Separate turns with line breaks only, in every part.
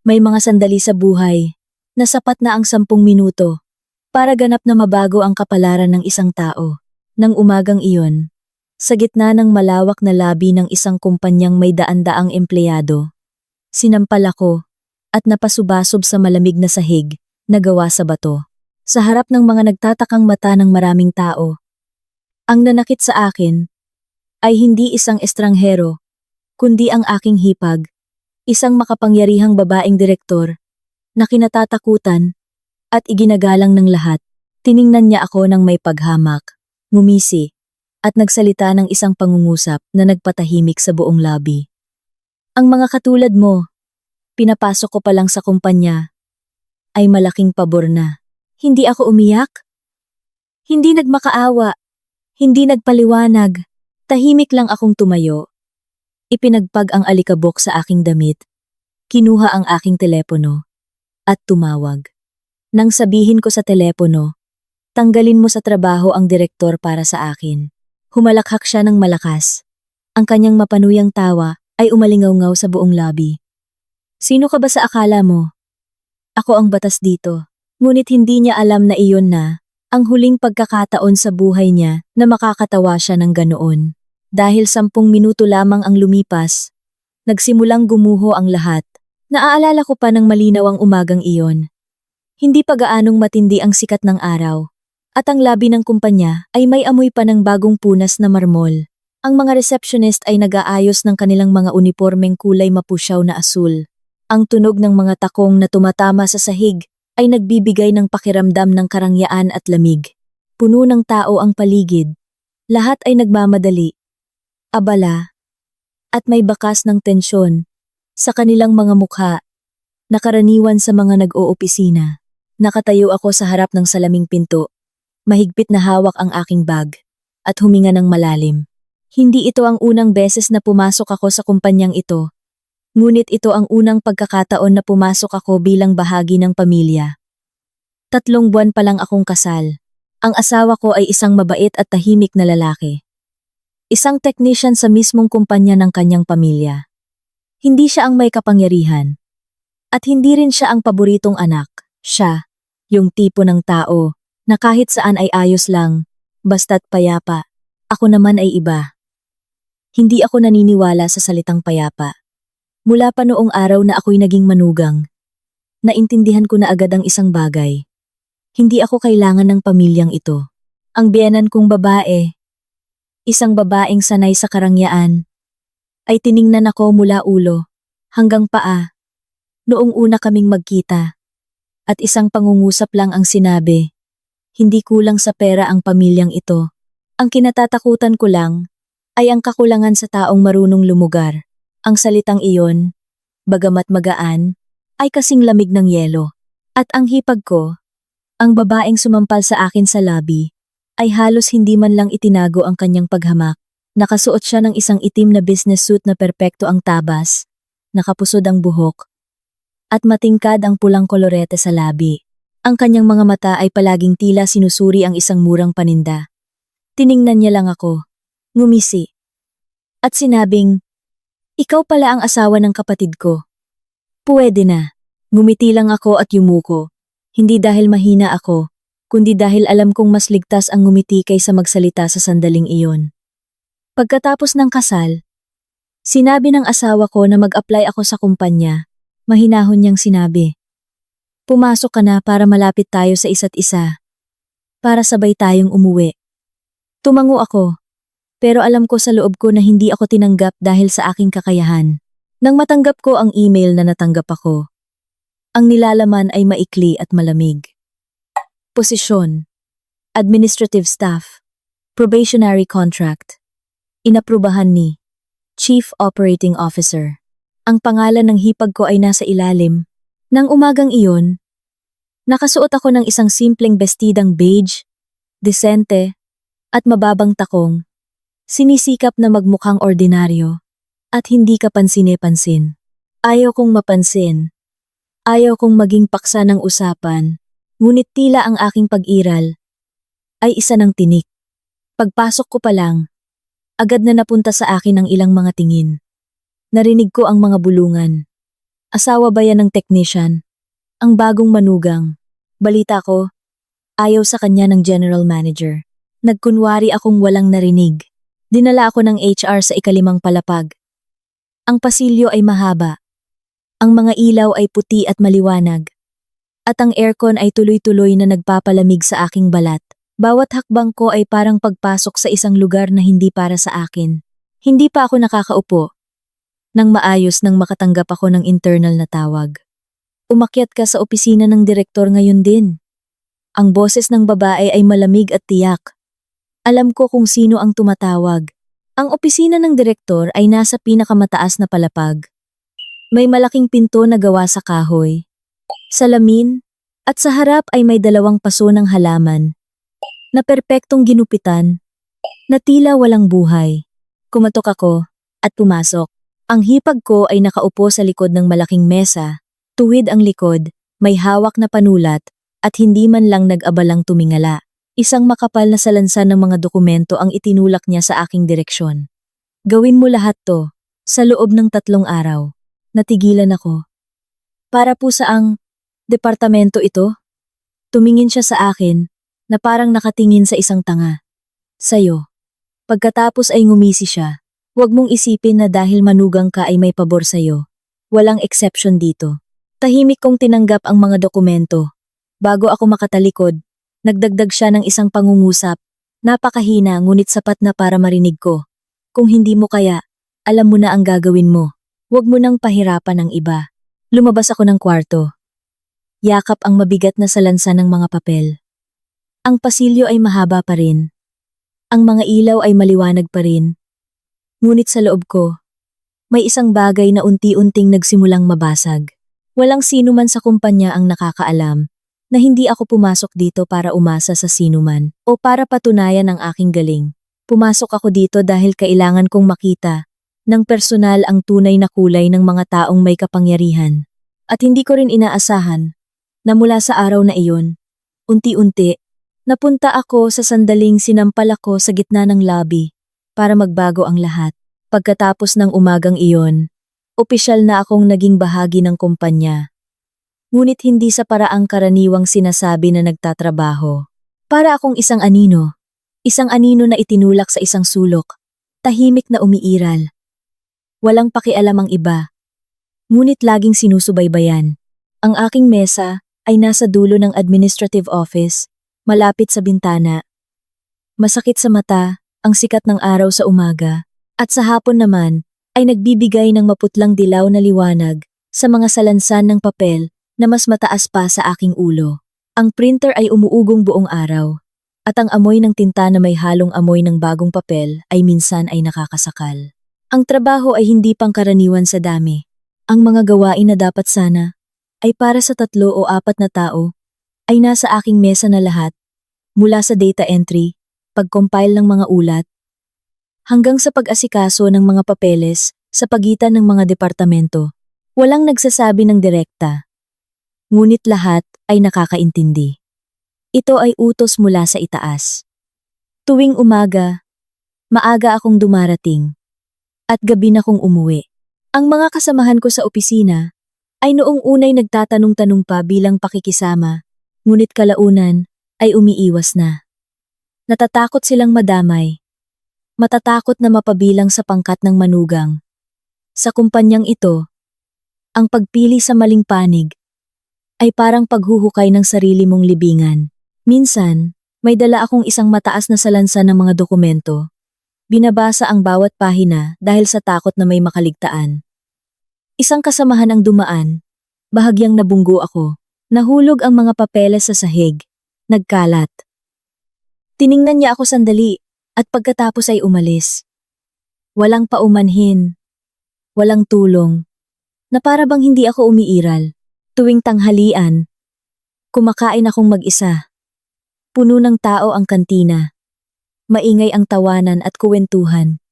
May mga sandali sa buhay na sapat na ang 10 minuto para ganap na mabago ang kapalaran ng isang tao. Nang umagang iyon, sa gitna ng malawak na labi ng isang kumpanyang may daan-daang empleyado, sinampal ako at napasubasob sa malamig na sahig na gawa sa bato. Sa harap ng mga nagtatakang mata ng maraming tao, ang nanakit sa akin ay hindi isang estranghero, kundi ang aking hipag, isang makapangyarihang babaeng direktor na kinatatakutan at iginagalang ng lahat. Tiningnan niya ako ng may paghamak, ngumisi, at nagsalita ng isang pangungusap na nagpatahimik sa buong labi. Ang mga katulad mo, pinapasok ko pa lang sa kumpanya, ay malaking pabor na. Hindi ako umiyak, hindi nagmakaawa, hindi nagpaliwanag, tahimik lang akong tumayo. Ipinagpag ang alikabok sa aking damit, kinuha ang aking telepono, at tumawag. Nang sabihin ko sa telepono, tanggalin mo sa trabaho ang direktor para sa akin. Humalakhak siya ng malakas. Ang kanyang mapanuyang tawa ay umalingaw-ngaw sa buong labi. Sino ka ba sa akala mo? Ako ang batas dito. Ngunit hindi niya alam na iyon na ang huling pagkakataon sa buhay niya na makakatawa siya ng ganoon. Dahil 10 minuto lamang ang lumipas, nagsimulang gumuho ang lahat. Naaalala ko pa ng malinaw ang umagang iyon. Hindi pa gaanong matindi ang sikat ng araw, at ang labi ng kumpanya ay may amoy pa ng bagong punas na marmol. Ang mga receptionist ay nag-aayos ng kanilang mga unipormeng kulay mapusyaw na asul. Ang tunog ng mga takong na tumatama sa sahig ay nagbibigay ng pakiramdam ng karangyaan at lamig. Puno ng tao ang paligid. Lahat ay nagmamadali, abala, at may bakas ng tensyon sa kanilang mga mukha na karaniwan sa mga nag-oopisina. Nakatayo ako sa harap ng salaming pinto. Mahigpit na hawak ang aking bag at huminga ng malalim. Hindi ito ang unang beses na pumasok ako sa kumpanyang ito. Ngunit ito ang unang pagkakataon na pumasok ako bilang bahagi ng pamilya. 3 buwan pa lang akong kasal. Ang asawa ko ay isang mabait at tahimik na lalaki. Isang technician sa mismong kumpanya ng kanyang pamilya. Hindi siya ang may kapangyarihan. At hindi rin siya ang paboritong anak. Siya, yung tipo ng tao na kahit saan ay ayos lang, basta't payapa. Ako naman ay iba. Hindi ako naniniwala sa salitang payapa. Mula pa noong araw na ako'y naging manugang, naintindihan ko na agad ang isang bagay. Hindi ako kailangan ng pamilyang ito. Ang biyenan kong babae, isang babaeng sanay sa karangyaan, ay tiningnan ako mula ulo hanggang paa. Noong una kaming magkita, at isang pangungusap lang ang sinabi, hindi kulang sa pera ang pamilyang ito. Ang kinatatakutan ko lang ay ang kakulangan sa taong marunong lumugar. Ang salitang iyon, bagamat magaan, ay kasing lamig ng yelo. At ang hipag ko, ang babaeng sumampal sa akin sa labi, ay halos hindi man lang itinago ang kanyang paghamak. Nakasuot siya ng isang itim na business suit na perpekto ang tabas, nakapusod ang buhok, at matingkad ang pulang kolorete sa labi. Ang kanyang mga mata ay palaging tila sinusuri ang isang murang paninda. Tiningnan niya lang ako, ngumisi, at sinabing, "Ikaw pala ang asawa ng kapatid ko." Puwede na. Ngumiti lang ako at yumuko. Hindi dahil mahina ako, kundi dahil alam kong mas ligtas ang ngumiti kaysa magsalita sa sandaling iyon. Pagkatapos ng kasal, sinabi ng asawa ko na mag-apply ako sa kumpanya. Mahinahon niyang sinabi, "Pumasok ka na para malapit tayo sa isa't isa. Para sabay tayong umuwi." Tumango ako, pero alam ko sa loob ko na hindi ako tinanggap dahil sa aking kakayahan. Nang matanggap ko ang email na natanggap ako, ang nilalaman ay maikli at malamig. Posisyon, administrative staff, probationary contract, inaprubahan ni Chief Operating Officer. Ang pangalan ng hipag ko ay nasa ilalim. Nang umagang iyon, nakasuot ako ng isang simpleng bestidang beige, disente, at mababang takong, sinisikap na magmukhang ordinaryo, at hindi kapansin-pansin. Ayaw kong mapansin. Ayaw kong maging paksa ng usapan, ngunit tila ang aking pag-iral ay isa ng tinik. Pagpasok ko pa lang, agad na napunta sa akin ang ilang mga tingin. Narinig ko ang mga bulungan. Asawa ba yan ng technician? Ang bagong manugang. Balita ko, ayaw sa kanya ng general manager. Nagkunwari akong walang narinig. Dinala ako ng HR sa ikalimang palapag. Ang pasilyo ay mahaba. Ang mga ilaw ay puti at maliwanag. At ang aircon ay tuloy-tuloy na nagpapalamig sa aking balat. Bawat hakbang ko ay parang pagpasok sa isang lugar na hindi para sa akin. Hindi pa ako nakakaupo. Nang maayos nang makatanggap ako ng internal na tawag. Umakyat ka sa opisina ng direktor ngayon din. Ang boses ng babae ay malamig at tiyak. Alam ko kung sino ang tumatawag. Ang opisina ng direktor ay nasa pinakamataas na palapag. May malaking pinto na gawa sa kahoy, salamin, at sa harap ay may 2 paso ng halaman na perpektong ginupitan, na tila walang buhay. Kumatok ako at pumasok. Ang hipag ko ay nakaupo sa likod ng malaking mesa, tuwid ang likod, may hawak na panulat, at hindi man lang nag-abalang tumingala. Isang makapal na salansan ng mga dokumento ang itinulak niya sa aking direksyon. Gawin mo lahat to, sa loob ng 3 araw. Natigilan ako. Para po saang departamento ito? Tumingin siya sa akin, na parang nakatingin sa isang tanga. Sa'yo. Pagkatapos ay ngumisi siya. Huwag mong isipin na dahil manugang ka ay may pabor sa'yo. Walang exception dito. Tahimik kong tinanggap ang mga dokumento. Bago ako makatalikod, nagdagdag siya ng isang pangungusap. Napakahina ngunit sapat na para marinig ko. Kung hindi mo kaya, alam mo na ang gagawin mo. Huwag mo nang pahirapan ang iba. Lumabas ako ng kwarto. Yakap ang mabigat na salansan ng mga papel. Ang pasilyo ay mahaba pa rin. Ang mga ilaw ay maliwanag pa rin. Ngunit sa loob ko, may isang bagay na unti-unting nagsimulang mabasag. Walang sino man sa kumpanya ang nakakaalam na hindi ako pumasok dito para umasa sa sinuman o para patunayan ang aking galing. Pumasok ako dito dahil kailangan kong makita ng personal ang tunay na kulay ng mga taong may kapangyarihan. At hindi ko rin inaasahan na mula sa araw na iyon, unti-unti, napunta ako sa sandaling sinampal ako sa gitna ng lobby para magbago ang lahat. Pagkatapos ng umagang iyon, opisyal na akong naging bahagi ng kumpanya. Ngunit hindi sa paraang karaniwang sinasabi na nagtatrabaho. Para akong isang anino na itinulak sa isang sulok, tahimik na umiiral. Walang pakialam ang iba, ngunit laging sinusubaybayan. Ang aking mesa ay nasa dulo ng administrative office, malapit sa bintana. Masakit sa mata ang sikat ng araw sa umaga, at sa hapon naman ay nagbibigay ng maputlang dilaw na liwanag sa mga salansan ng papel na mas mataas pa sa aking ulo. Ang printer ay umuugong buong araw, at ang amoy ng tinta na may halong amoy ng bagong papel ay minsan ay nakakasakal. Ang trabaho ay hindi pangkaraniwan sa dami. Ang mga gawain na dapat sana ay para sa 3 o 4 na tao ay nasa aking mesa na lahat, mula sa data entry, pag-compile ng mga ulat, hanggang sa pag-asikaso ng mga papeles sa pagitan ng mga departamento. Walang nagsasabi ng direkta, ngunit lahat ay nakakaintindi. Ito ay utos mula sa itaas. Tuwing umaga, maaga akong dumarating, at gabi na kong umuwi. Ang mga kasamahan ko sa opisina ay noong unay nagtatanong-tanong pa bilang pakikisama, ngunit kalaunan ay umiiwas na. Natatakot silang madamay. Matatakot na mapabilang sa pangkat ng manugang. Sa kumpanyang ito, ang pagpili sa maling panig ay parang paghuhukay ng sarili mong libingan. Minsan, may dala akong isang mataas na salansan ng mga dokumento. Binabasa ang bawat pahina dahil sa takot na may makaligtaan. Isang kasamahan ang dumaan. Bahagyang nabunggo ako. Nahulog ang mga papeles sa sahig. Nagkalat. Tiningnan niya ako sandali at pagkatapos ay umalis. Walang paumanhin. Walang tulong. Na para bang hindi ako umiiral. Tuwing tanghalian, kumakain akong mag-isa. Puno ng tao ang kantina. Maingay ang tawanan at kuwentuhan.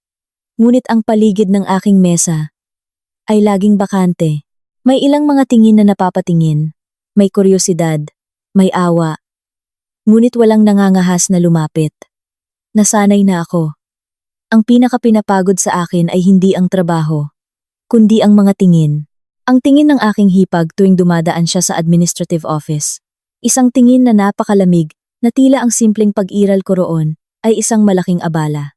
Ngunit ang paligid ng aking mesa ay laging bakante. May ilang mga tingin na napapatingin. May kuryosidad. May awa. Ngunit walang nangangahas na lumapit. Nasanay na ako. Ang pinakapinapagod sa akin ay hindi ang trabaho, kundi ang mga tingin. Ang tingin ng aking hipag tuwing dumadaan siya sa administrative office. Isang tingin na napakalamig na tila ang simpleng pag-iral ko roon ay isang malaking abala.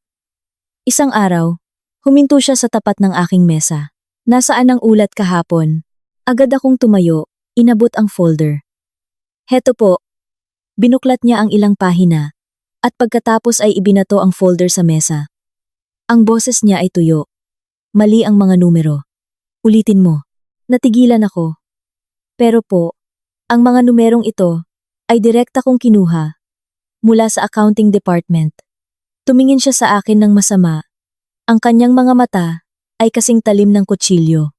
Isang araw, huminto siya sa tapat ng aking mesa. Nasaan ang ulat kahapon? Agad akong tumayo, inabot ang folder. Heto po. Binuklat niya ang ilang pahina at pagkatapos ay ibinato ang folder sa mesa. Ang boses niya ay tuyo. Mali ang mga numero. Ulitin mo. Natigilan ako. Pero po, ang mga numerong ito ay direkta kong kinuha mula sa accounting department. Tumingin siya sa akin ng masama. Ang kanyang mga mata ay kasing talim ng kutsilyo.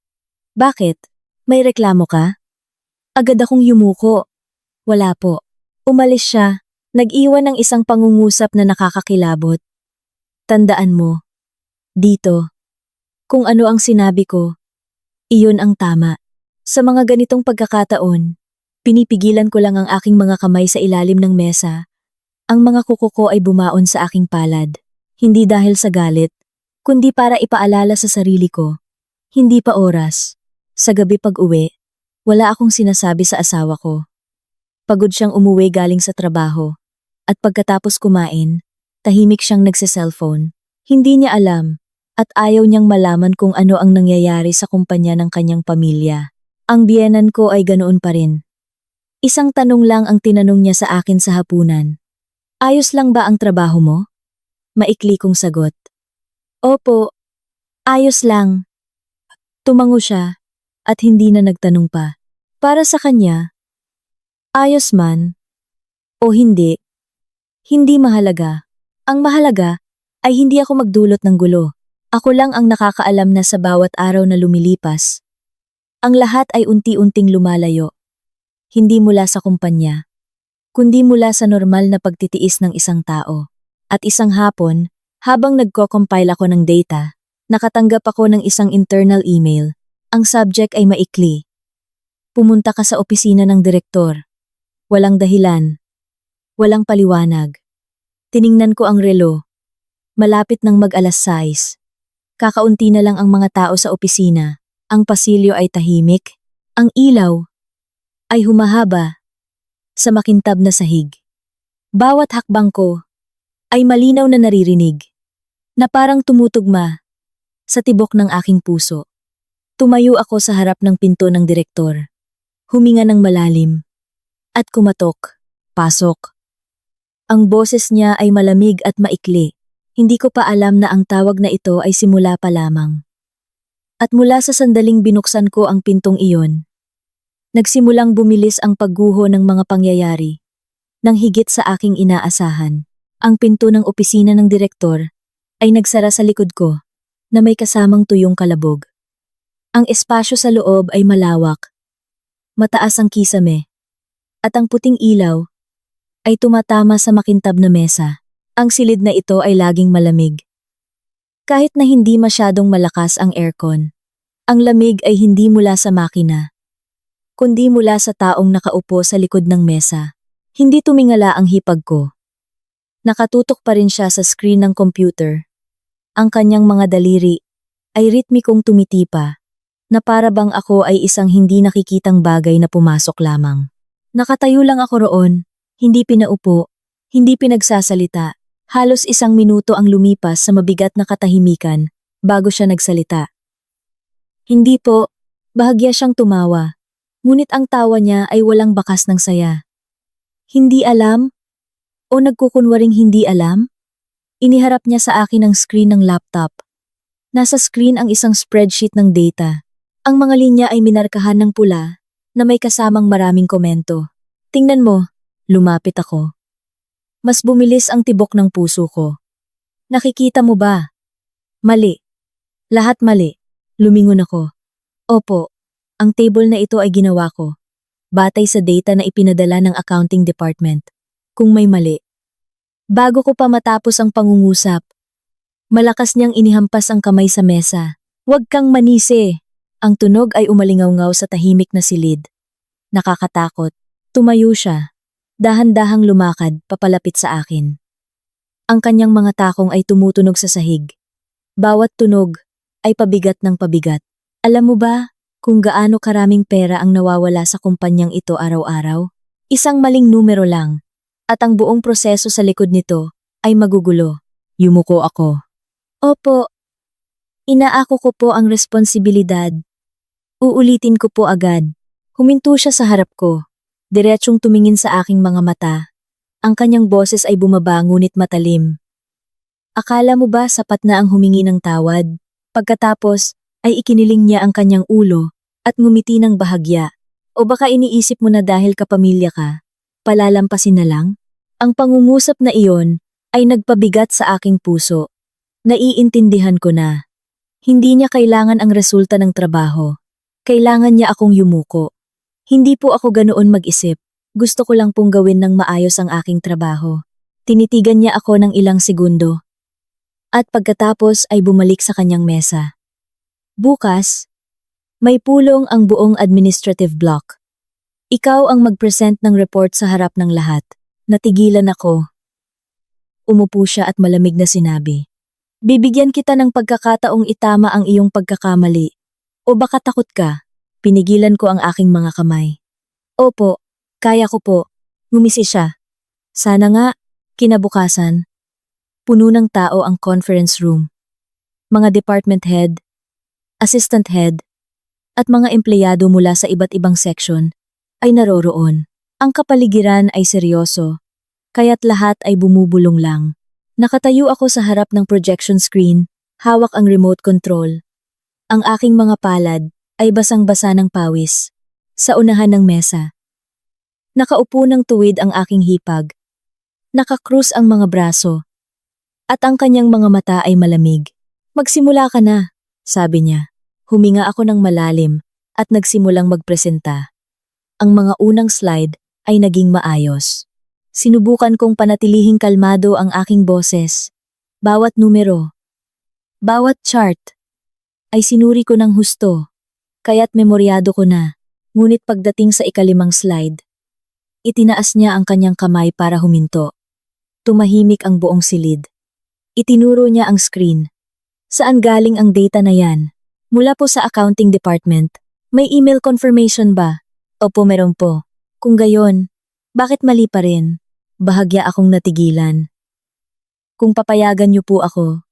Bakit? May reklamo ka? Agad akong yumuko. Wala po. Umalis siya. Nag-iwan ng isang pangungusap na nakakakilabot. Tandaan mo. Dito. Kung ano ang sinabi ko, iyon ang tama. Sa mga ganitong pagkakataon, pinipigilan ko lang ang aking mga kamay sa ilalim ng mesa. Ang mga kuko ko ay bumaon sa aking palad. Hindi dahil sa galit, kundi para ipaalala sa sarili ko. Hindi pa oras. Sa gabi pag-uwi, wala akong sinasabi sa asawa ko. Pagod siyang umuwi galing sa trabaho. At pagkatapos kumain, tahimik siyang nagse-cellphone. Hindi niya alam at ayaw niyang malaman kung ano ang nangyayari sa kumpanya ng kanyang pamilya. Ang biyenan ko ay ganoon pa rin. Isang tanong lang ang tinanong niya sa akin sa hapunan. Ayos lang ba ang trabaho mo? Maikli kong sagot. Opo, ayos lang. Tumango siya at hindi na nagtanong pa. Para sa kanya, ayos man o hindi, hindi mahalaga. Ang mahalaga ay hindi ako magdulot ng gulo. Ako lang ang nakakaalam na sa bawat araw na lumilipas, ang lahat ay unti-unting lumalayo. Hindi mula sa kumpanya, kundi mula sa normal na pagtitiis ng isang tao. At isang hapon, habang nagko-compile ako ng data, nakatanggap ako ng isang internal email. Ang subject ay maikli. Pumunta ka sa opisina ng direktor. Walang dahilan. Walang paliwanag. Tiningnan ko ang relo. Malapit ng mag-alas 6. Kakaunti na lang ang mga tao sa opisina. Ang pasilyo ay tahimik. Ang ilaw ay humahaba sa makintab na sahig. Bawat hakbang ko ay malinaw na naririnig, na parang tumutugma sa tibok ng aking puso. Tumayo ako sa harap ng pinto ng direktor. Huminga ng malalim at kumatok. Pasok. Ang boses niya ay malamig at maikli. Hindi ko pa alam na ang tawag na ito ay simula pa lamang. At mula sa sandaling binuksan ko ang pintong iyon, nagsimulang bumilis ang pagguho ng mga pangyayari. Nang higit sa aking inaasahan, ang pinto ng opisina ng direktor ay nagsara sa likod ko na may kasamang tuyong kalabog. Ang espasyo sa loob ay malawak, mataas ang kisame, at ang puting ilaw ay tumatama sa makintab na mesa. Ang silid na ito ay laging malamig. Kahit na hindi masyadong malakas ang aircon, ang lamig ay hindi mula sa makina, kundi mula sa taong nakaupo sa likod ng mesa. Hindi tumingala ang hipag ko. Nakatutok pa rin siya sa screen ng computer. Ang kanyang mga daliri ay ritmikong tumitipa, na para bang ako ay isang hindi nakikitang bagay na pumasok lamang. Nakatayo lang ako roon, hindi pinaupo, hindi pinagsasalita. Halos 1 minuto ang lumipas sa mabigat na katahimikan bago siya nagsalita. Hindi po, bahagya siyang tumawa. Ngunit ang tawa niya ay walang bakas ng saya. Hindi alam? O nagkukunwaring hindi alam? Iniharap niya sa akin ang screen ng laptop. Nasa screen ang isang spreadsheet ng data. Ang mga linya ay minarkahan ng pula na may kasamang maraming komento. Tingnan mo, lumapit ako. Mas bumilis ang tibok ng puso ko. Nakikita mo ba? Mali. Lahat mali. Lumingon ako. Opo, ang table na ito ay ginawa ko. Batay sa data na ipinadala ng accounting department. Kung may mali. Bago ko pa matapos ang pangungusap, malakas niyang inihampas ang kamay sa mesa. Huwag kang manisi. Ang tunog ay umalingaw-ngaw sa tahimik na silid. Nakakatakot. Tumayo siya. Dahan-dahang lumakad papalapit sa akin. Ang kanyang mga takong ay tumutunog sa sahig. Bawat tunog ay pabigat ng pabigat. Alam mo ba, kung gaano karaming pera ang nawawala sa kumpanyang ito araw-araw? Isang maling numero lang, at ang buong proseso sa likod nito ay magugulo. Yumuko ako. Opo, inaako ko po ang responsibilidad. Uulitin ko po agad. Huminto siya sa harap ko. Diretsyong tumingin sa aking mga mata. Ang kanyang boses ay bumaba ngunit matalim. Akala mo ba sapat na ang humingi ng tawad? Pagkatapos ay ikiniling niya ang kanyang ulo at ngumiti ng bahagya. O baka iniisip mo na dahil kapamilya ka, palalampasin na lang? Ang pangungusap na iyon ay nagpabigat sa aking puso. Naiintindihan ko na. Hindi niya kailangan ang resulta ng trabaho. Kailangan niya akong yumuko. Hindi po ako ganoon mag-isip. Gusto ko lang pong gawin ng maayos ang aking trabaho. Tinitigan niya ako ng ilang segundo. At pagkatapos ay bumalik sa kanyang mesa. Bukas, may pulong ang buong administrative block. Ikaw ang mag-present ng report sa harap ng lahat. Natigilan ako. Umupo siya at malamig na sinabi. Bibigyan kita ng pagkakataong itama ang iyong pagkakamali. O baka takot ka? Pinigilan ko ang aking mga kamay. Opo, kaya ko po. Ngumisi siya. Sana nga, kinabukasan. Puno ng tao ang conference room. Mga department head, assistant head, at mga empleyado mula sa iba't ibang section ay naroroon. Ang kapaligiran ay seryoso, kaya't lahat ay bumubulong lang. Nakatayo ako sa harap ng projection screen, hawak ang remote control. Ang aking mga palad ay basang-basa ng pawis. Sa unahan ng mesa. Nakaupo ng tuwid ang aking hipag. Nakakrus ang mga braso. At ang kanyang mga mata ay malamig. Magsimula ka na, sabi niya. Huminga ako ng malalim at nagsimulang magpresenta. Ang mga unang slide ay naging maayos. Sinubukan kong panatilihing kalmado ang aking boses. Bawat numero, bawat chart, ay sinuri ko ng husto. Kaya't memoryado ko na. Ngunit pagdating sa ikalimang slide, itinaas niya ang kanyang kamay para huminto. Tumahimik ang buong silid. Itinuro niya ang screen. Saan galing ang data na yan? Mula po sa accounting department. May email confirmation ba? Opo, meron po. Kung gayon, bakit mali pa rin? Bahagya akong natigilan. Kung papayagan niyo po ako,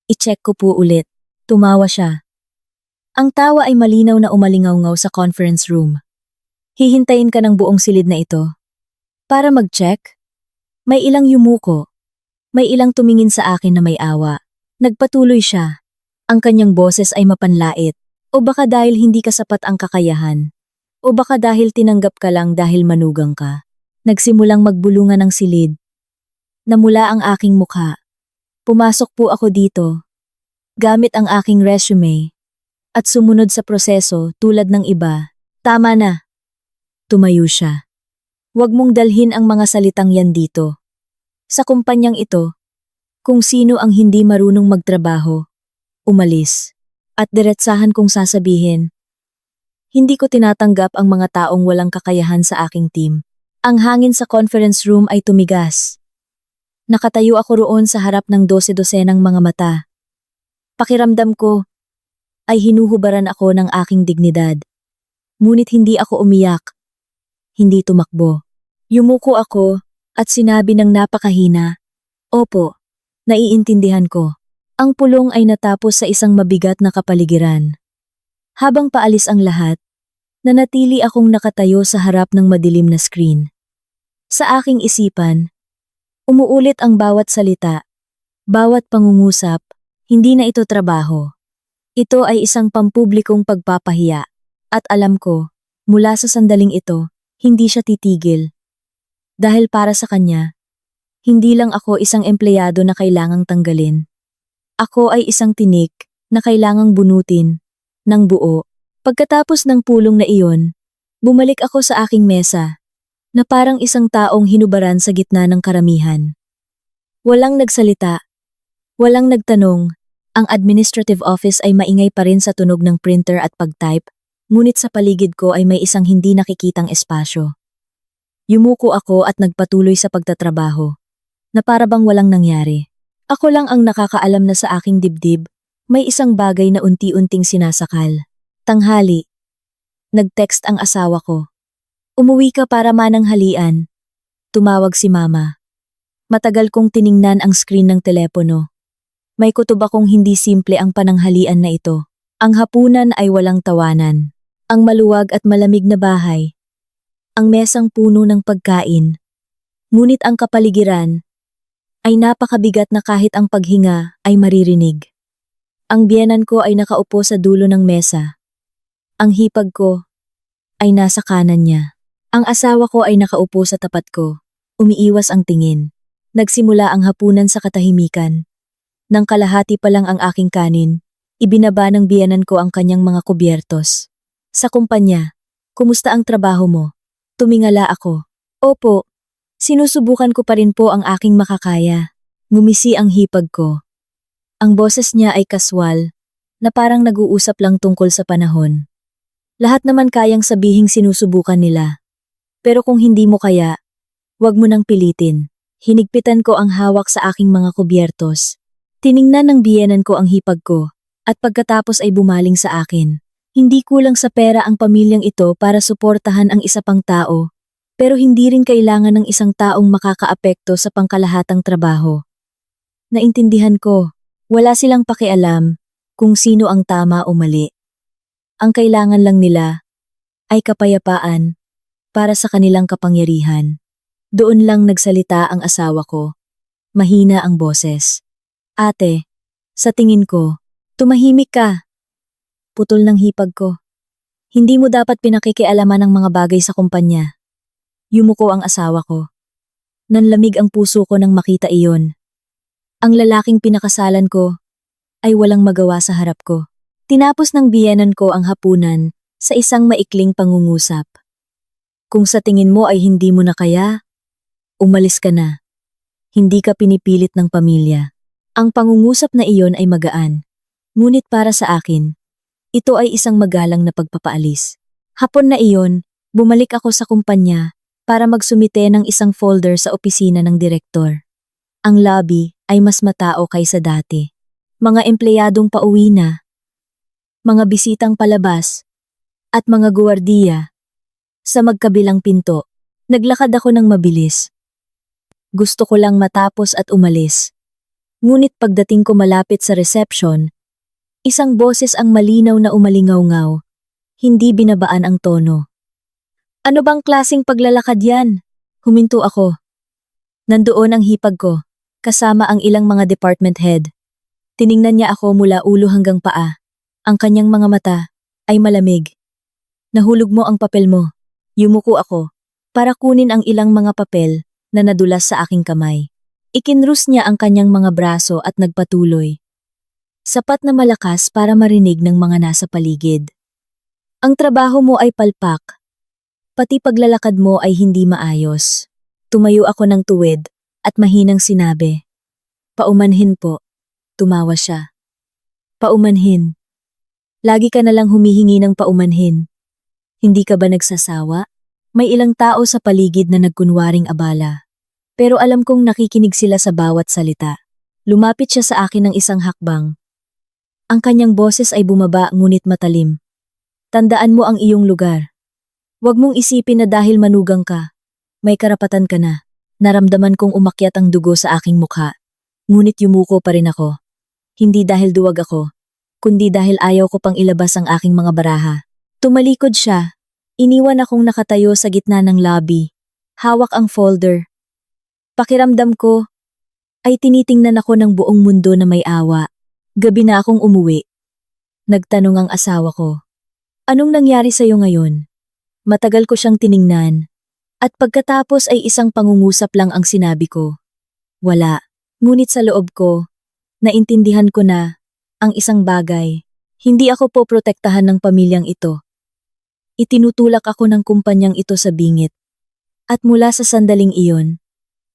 i-check ko po ulit. Tumawa siya. Ang tawa ay malinaw na umalingaw-ngaw sa conference room. Hihintayin ka ng buong silid na ito. Para mag-check? May ilang yumuko. May ilang tumingin sa akin na may awa. Nagpatuloy siya. Ang kanyang boses ay mapanlait. O baka dahil hindi ka sapat ang kakayahan. O baka dahil tinanggap ka lang dahil manugang ka. Nagsimulang magbulungan ng silid. Namula ang aking mukha. Pumasok po ako dito. Gamit ang aking resume. At sumunod sa proseso tulad ng iba. Tama na. Tumayo siya. Huwag mong dalhin ang mga salitang yan dito. Sa kumpanyang ito, kung sino ang hindi marunong magtrabaho, umalis. At diretsahan kong sasabihin, hindi ko tinatanggap ang mga taong walang kakayahan sa aking team. Ang hangin sa conference room ay tumigas. Nakatayo ako roon sa harap ng 12-dosenang mga mata. Pakiramdam ko ay hinuhubaran ako ng aking dignidad. Ngunit hindi ako umiyak. Hindi tumakbo. Yumuko ako at sinabi ng napakahina, Opo, naiintindihan ko. Ang pulong ay natapos sa isang mabigat na kapaligiran. Habang paalis ang lahat, nanatili akong nakatayo sa harap ng madilim na screen. Sa aking isipan, umuulit ang bawat salita, bawat pangungusap, hindi na ito trabaho. Ito ay isang pampublikong pagpapahiya. At alam ko, mula sa sandaling ito, hindi siya titigil. Dahil para sa kanya, hindi lang ako isang empleyado na kailangang tanggalin. Ako ay isang tinik na kailangang bunutin ng buo. Pagkatapos ng pulong na iyon, bumalik ako sa aking mesa na parang isang taong hinubaran sa gitna ng karamihan. Walang nagsalita, walang nagtanong. Ang administrative office ay maingay pa rin sa tunog ng printer at pag-type, ngunit sa paligid ko ay may isang hindi nakikitang espasyo. Yumuko ako at nagpatuloy sa pagtatrabaho, na para bang walang nangyari. Ako lang ang nakakaalam na sa aking dibdib, may isang bagay na unti-unting sinasakal. Tanghali, Nag-text ang asawa ko. Umuwi ka para mananghalian. Tumawag si mama. Matagal kong tiningnan ang screen ng telepono. May kutob akong hindi simple ang pananghalian na ito. Ang hapunan ay walang tawanan. Ang maluwag at malamig na bahay. Ang mesang puno ng pagkain. Ngunit ang kapaligiran ay napakabigat na kahit ang paghinga ay maririnig. Ang biyenan ko ay nakaupo sa dulo ng mesa. Ang hipag ko ay nasa kanan niya. Ang asawa ko ay nakaupo sa tapat ko. Umiiwas ang tingin. Nagsimula ang hapunan sa katahimikan. Nang kalahati pa lang ang aking kanin, ibinaba ng biyenan ko ang kanyang mga kubyertos. Sa kumpanya, kumusta ang trabaho mo? Tumingala ako. Opo, sinusubukan ko pa rin po ang aking makakaya. Ngumisi ang hipag ko. Ang boses niya ay kaswal, na parang nag-uusap lang tungkol sa panahon. Lahat naman kayang sabihing sinusubukan nila. Pero kung hindi mo kaya, wag mo nang pilitin. Hinigpitan ko ang hawak sa aking mga kubyertos. Tiningnan ng biyenan ko ang hipag ko, at pagkatapos ay bumaling sa akin. Hindi kulang sa pera ang pamilyang ito para suportahan ang isa pang tao, pero hindi rin kailangan ng isang taong makakaapekto sa pangkalahatang trabaho. Naintindihan ko, wala silang pakialam kung sino ang tama o mali. Ang kailangan lang nila ay kapayapaan para sa kanilang kapangyarihan. Doon lang nagsalita ang asawa ko. Mahina ang boses. Ate, sa tingin ko, tumahimik ka. Putol ng hipag ko. Hindi mo dapat pinakikialaman ang mga bagay sa kumpanya. Yumuko ang asawa ko. Nanlamig ang puso ko nang makita iyon. Ang lalaking pinakasalan ko ay walang magawa sa harap ko. Tinapos ng biyenan ko ang hapunan sa isang maikling pangungusap. Kung sa tingin mo ay hindi mo na kaya, umalis ka na. Hindi ka pinipilit ng pamilya. Ang pangungusap na iyon ay magaan. Ngunit para sa akin, ito ay isang magalang na pagpapaalis. Hapon na iyon, bumalik ako sa kumpanya para magsumite ng isang folder sa opisina ng direktor. Ang lobby ay mas matao kaysa dati. Mga empleyadong pauwi na, mga bisitang palabas, at mga guwardiya. Sa magkabilang pinto, naglakad ako ng mabilis. Gusto ko lang matapos at umalis. Ngunit pagdating ko malapit sa reception, isang boses ang malinaw na umalingaw-ngaw, hindi binabaan ang tono. Ano bang klaseng paglalakad yan? Huminto ako. Nandoon ang hipag ko, kasama ang ilang mga department head. Tiningnan niya ako mula ulo hanggang paa. Ang kanyang mga mata ay malamig. Nahulog mo ang papel mo. Yumuko ako para kunin ang ilang mga papel na nadulas sa aking kamay. Ikinrus niya ang kanyang mga braso at nagpatuloy. Sapat na malakas para marinig ng mga nasa paligid. Ang trabaho mo ay palpak. Pati paglalakad mo ay hindi maayos. Tumayo ako ng tuwid at mahinang sinabi. Paumanhin po. Tumawa siya. Paumanhin. Lagi ka nalang humihingi ng paumanhin. Hindi ka ba nagsasawa? May ilang tao sa paligid na nagkunwaring abala. Pero alam kong nakikinig sila sa bawat salita. Lumapit siya sa akin ng isang hakbang. Ang kanyang boses ay bumaba ngunit matalim. Tandaan mo ang iyong lugar. Huwag mong isipin na dahil manugang ka, may karapatan ka na. Naramdaman kong umakyat ang dugo sa aking mukha. Ngunit yumuko pa rin ako. Hindi dahil duwag ako, kundi dahil ayaw ko pang ilabas ang aking mga baraha. Tumalikod siya. Iniwan akong nakatayo sa gitna ng lobby. Hawak ang folder. Pakiramdam ko ay tinitingnan ako ng buong mundo na may awa. Gabi na akong umuwi. Nagtanong ang asawa ko. Anong nangyari sa'yo ngayon? Matagal ko siyang tiningnan. At pagkatapos ay isang pangungusap lang ang sinabi ko. Wala. Ngunit sa loob ko, naintindihan ko na ang isang bagay. Hindi ako poprotektahan ng pamilyang ito. Itinutulak ako ng kumpanyang ito sa bingit. At mula sa sandaling iyon,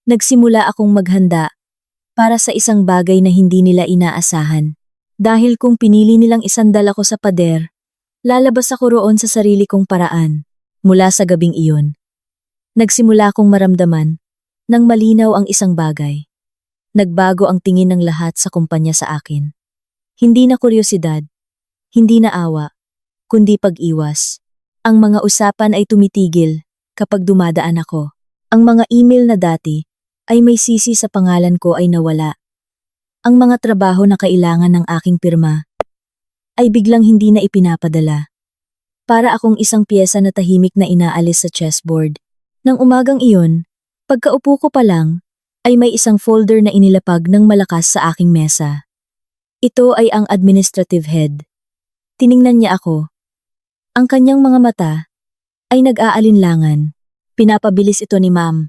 nagsimula akong maghanda para sa isang bagay na hindi nila inaasahan. Dahil kung pinili nilang isandal ako sa pader, lalabas ako roon sa sarili kong paraan. Mula sa gabing iyon, nagsimula akong maramdaman nang malinaw ang isang bagay. Nagbago ang tingin ng lahat sa kumpanya sa akin. Hindi na kuryosidad, hindi na awa, kundi pag-iwas. Ang mga usapan ay tumitigil kapag dumadaan ako. Ang mga email na dati ay may sisi sa pangalan ko ay nawala. Ang mga trabaho na kailangan ng aking pirma ay biglang hindi na ipinapadala. Para akong isang piyesa na tahimik na inaalis sa chessboard. Nang umagang iyon, pagkaupo ko pa lang, ay may isang folder na inilapag ng malakas sa aking mesa. Ito ay ang administrative head. Tiningnan niya ako. Ang kanyang mga mata ay nag-aalinlangan. Pinapabilis ito ni ma'am.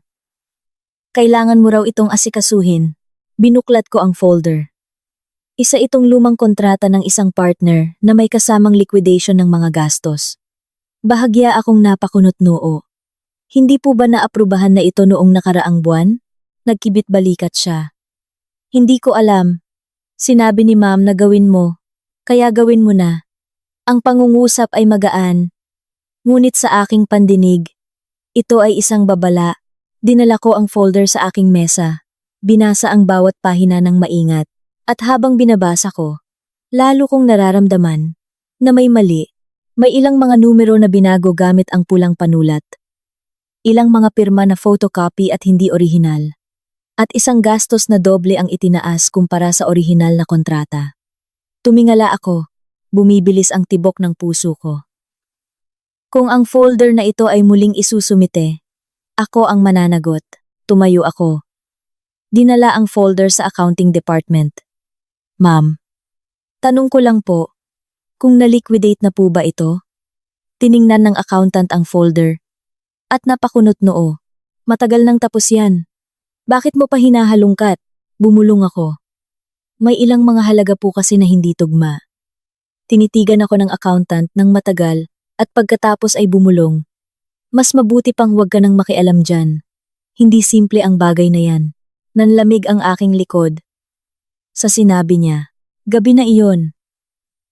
Kailangan mo raw itong asikasuhin. Binuklat ko ang folder. Isa itong lumang kontrata ng isang partner na may kasamang liquidation ng mga gastos. Bahagya akong napakunot noo. Hindi po ba naaprubahan na ito noong nakaraang buwan? Nagkibit balikat siya. Hindi ko alam. Sinabi ni ma'am na gawin mo. Kaya gawin mo na. Ang pangungusap ay magaan. Ngunit sa aking pandinig, ito ay isang babala. Dinala ko ang folder sa aking mesa. Binasa ang bawat pahina ng maingat. At habang binabasa ko, lalo kong nararamdaman na may mali. May ilang mga numero na binago gamit ang pulang panulat. Ilang mga pirma na photocopy at hindi orihinal. At isang gastos na doble ang itinaas kumpara sa orihinal na kontrata. Tumingala ako, bumibilis ang tibok ng puso ko. Kung ang folder na ito ay muling isusumite, ako ang mananagot. Tumayo ako. Dinala ang folder sa accounting department. Ma'am, tanong ko lang po, kung na-liquidate na po ba ito? Tiningnan ng accountant ang folder. At napakunot noo. Matagal nang tapos yan. Bakit mo pa hinahalungkat? Bumulong ako. May ilang mga halaga po kasi na hindi tugma. Tinitigan ako ng accountant ng matagal at pagkatapos ay bumulong. Mas mabuti pang huwag ka nang makialam dyan. Hindi simple ang bagay na yan. Nanlamig ang aking likod. Sa sinabi niya, gabi na iyon.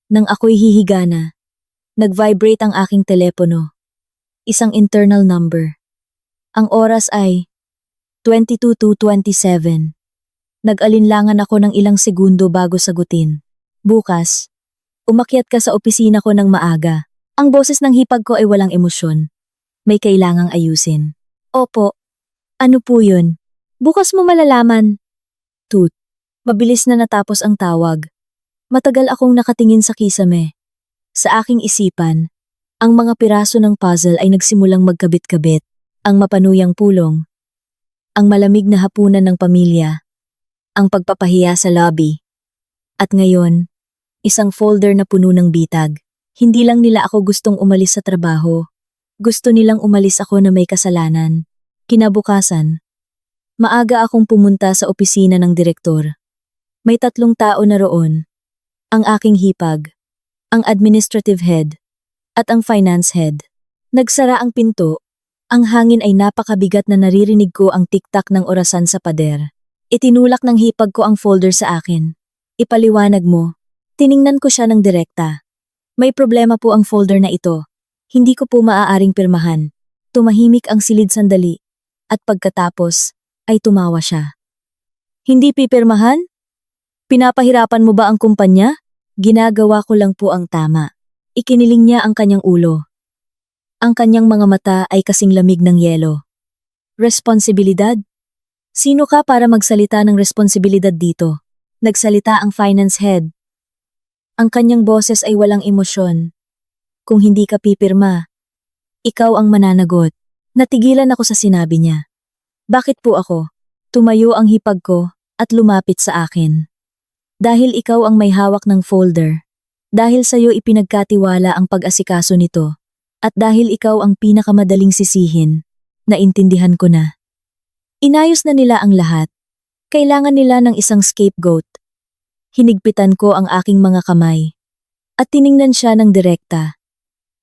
Nang ako'y hihiga na, nag-vibrate ang aking telepono. Isang internal number. Ang oras ay 22:27. Nag-alinlangan ako ng ilang segundo bago sagutin. Bukas, umakyat ka sa opisina ko ng maaga. Ang boses ng hipag ko ay walang emosyon. May kailangang ayusin. Opo. Ano po yun? Bukas mo malalaman. Tut. Mabilis na natapos ang tawag. Matagal akong nakatingin sa kisame. Sa aking isipan, ang mga piraso ng puzzle ay nagsimulang magkabit-kabit. Ang mapanuyang pulong, ang malamig na hapunan ng pamilya, ang pagpapahiya sa lobby. At ngayon, isang folder na puno ng bitag. Hindi lang nila ako gustong umalis sa trabaho. Gusto nilang umalis ako na may kasalanan. Kinabukasan, maaga akong pumunta sa opisina ng direktor. May 3 tao na roon. Ang aking hipag, ang administrative head, at ang finance head. Nagsara ang pinto. Ang hangin ay napakabigat na naririnig ko ang tiktak ng orasan sa pader. Itinulak ng hipag ko ang folder sa akin. Ipaliwanag mo. Tiningnan ko siya ng direkta. May problema po ang folder na ito. Hindi ko po maaaring pirmahan. Tumahimik ang silid sandali. At pagkatapos, ay tumawa siya. Hindi pipirmahan? Pinapahirapan mo ba ang kumpanya? Ginagawa ko lang po ang tama. Ikiniling niya ang kanyang ulo. Ang kanyang mga mata ay kasing lamig ng yelo. Responsibilidad? Sino ka para magsalita ng responsibilidad dito? Nagsalita ang finance head. Ang kanyang boses ay walang emosyon. Kung hindi ka pipirma, ikaw ang mananagot. Natigilan ako sa sinabi niya. Bakit po ako? Tumayo ang hipag ko at lumapit sa akin. Dahil ikaw ang may hawak ng folder. Dahil sa'yo ipinagkatiwala ang pag-asikaso nito. At dahil ikaw ang pinakamadaling sisihin, naintindihan ko na. Inayos na nila ang lahat. Kailangan nila ng isang scapegoat. Hinigpitan ko ang aking mga kamay. At tiningnan siya ng direkta.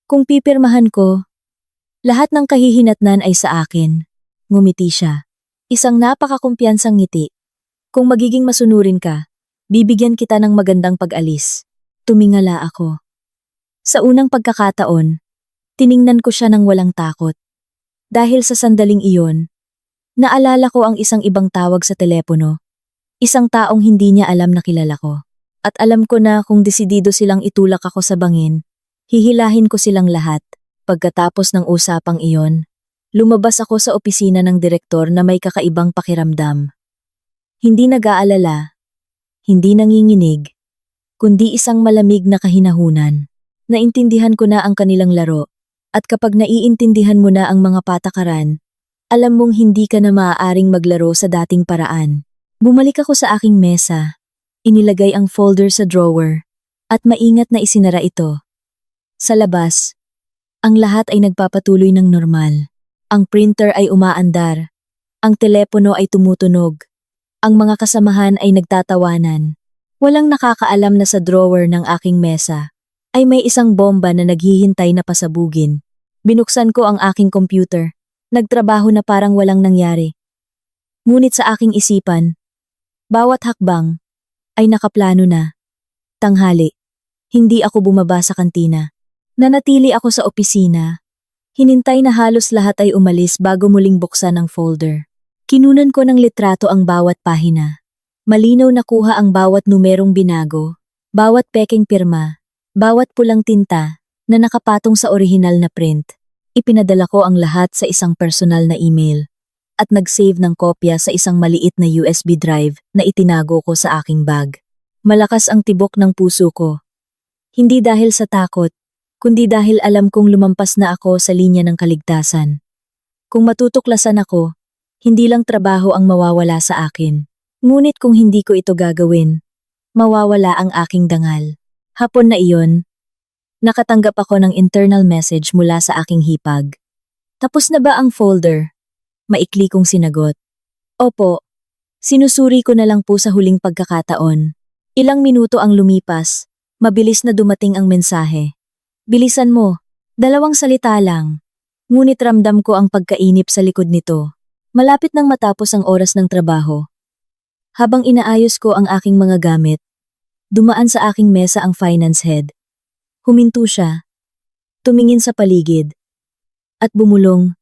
Kung pipirmahan ko, lahat ng kahihinatnan ay sa akin. Ngumiti siya. Isang napakakumpiyansang ngiti. Kung magiging masunurin ka, bibigyan kita ng magandang pag-alis. Tumingala ako. Sa unang pagkakataon, tiningnan ko siya ng walang takot. Dahil sa sandaling iyon, naalala ko ang isang ibang tawag sa telepono. Isang taong hindi niya alam na kilala ko. At alam ko na kung desidido silang itulak ako sa bangin, hihilahin ko silang lahat, pagkatapos ng usapang iyon, lumabas ako sa opisina ng direktor na may kakaibang pakiramdam. Hindi nag-aalala, hindi nanginginig, kundi isang malamig na kahinahunan. Naintindihan ko na ang kanilang laro, at kapag naiintindihan mo na ang mga patakaran, alam mong hindi ka na maaaring maglaro sa dating paraan. Bumalik ako sa aking mesa, inilagay ang folder sa drawer, at maingat na isinara ito. Sa labas, ang lahat ay nagpapatuloy ng normal. Ang printer ay umaandar, ang telepono ay tumutunog, ang mga kasamahan ay nagtatawanan. Walang nakakaalam na sa drawer ng aking mesa ay may isang bomba na naghihintay na pasabugin. Binuksan ko ang aking computer, nagtrabaho na parang walang nangyari. Ngunit sa aking isipan, bawat hakbang ay nakaplano na. Tanghali, hindi ako bumaba sa kantina. Nanatili ako sa opisina. Hinintay na halos lahat ay umalis bago muling buksan ang folder. Kinunan ko ng litrato ang bawat pahina. Malinaw na kuha ang bawat numerong binago, bawat peking pirma, bawat pulang tinta na nakapatong sa orihinal na print. Ipinadala ko ang lahat sa isang personal na email at nag-save ng kopya sa isang maliit na USB drive na itinago ko sa aking bag. Malakas ang tibok ng puso ko. Hindi dahil sa takot, kundi dahil alam kong lumampas na ako sa linya ng kaligtasan. Kung matutuklasan ako, hindi lang trabaho ang mawawala sa akin. Ngunit kung hindi ko ito gagawin, mawawala ang aking dangal. Hapon na iyon, nakatanggap ako ng internal message mula sa aking hipag. Tapos na ba ang folder? Maikli kong sinagot. Opo, sinusuri ko na lang po sa huling pagkakataon. Ilang minuto ang lumipas, mabilis na dumating ang mensahe. Bilisan mo, 2 salita lang. Ngunit ramdam ko ang pagkainip sa likod nito. Malapit nang matapos ang oras ng trabaho. Habang inaayos ko ang aking mga gamit, dumaan sa aking mesa ang finance head. Huminto siya, tumingin sa paligid, at bumulong.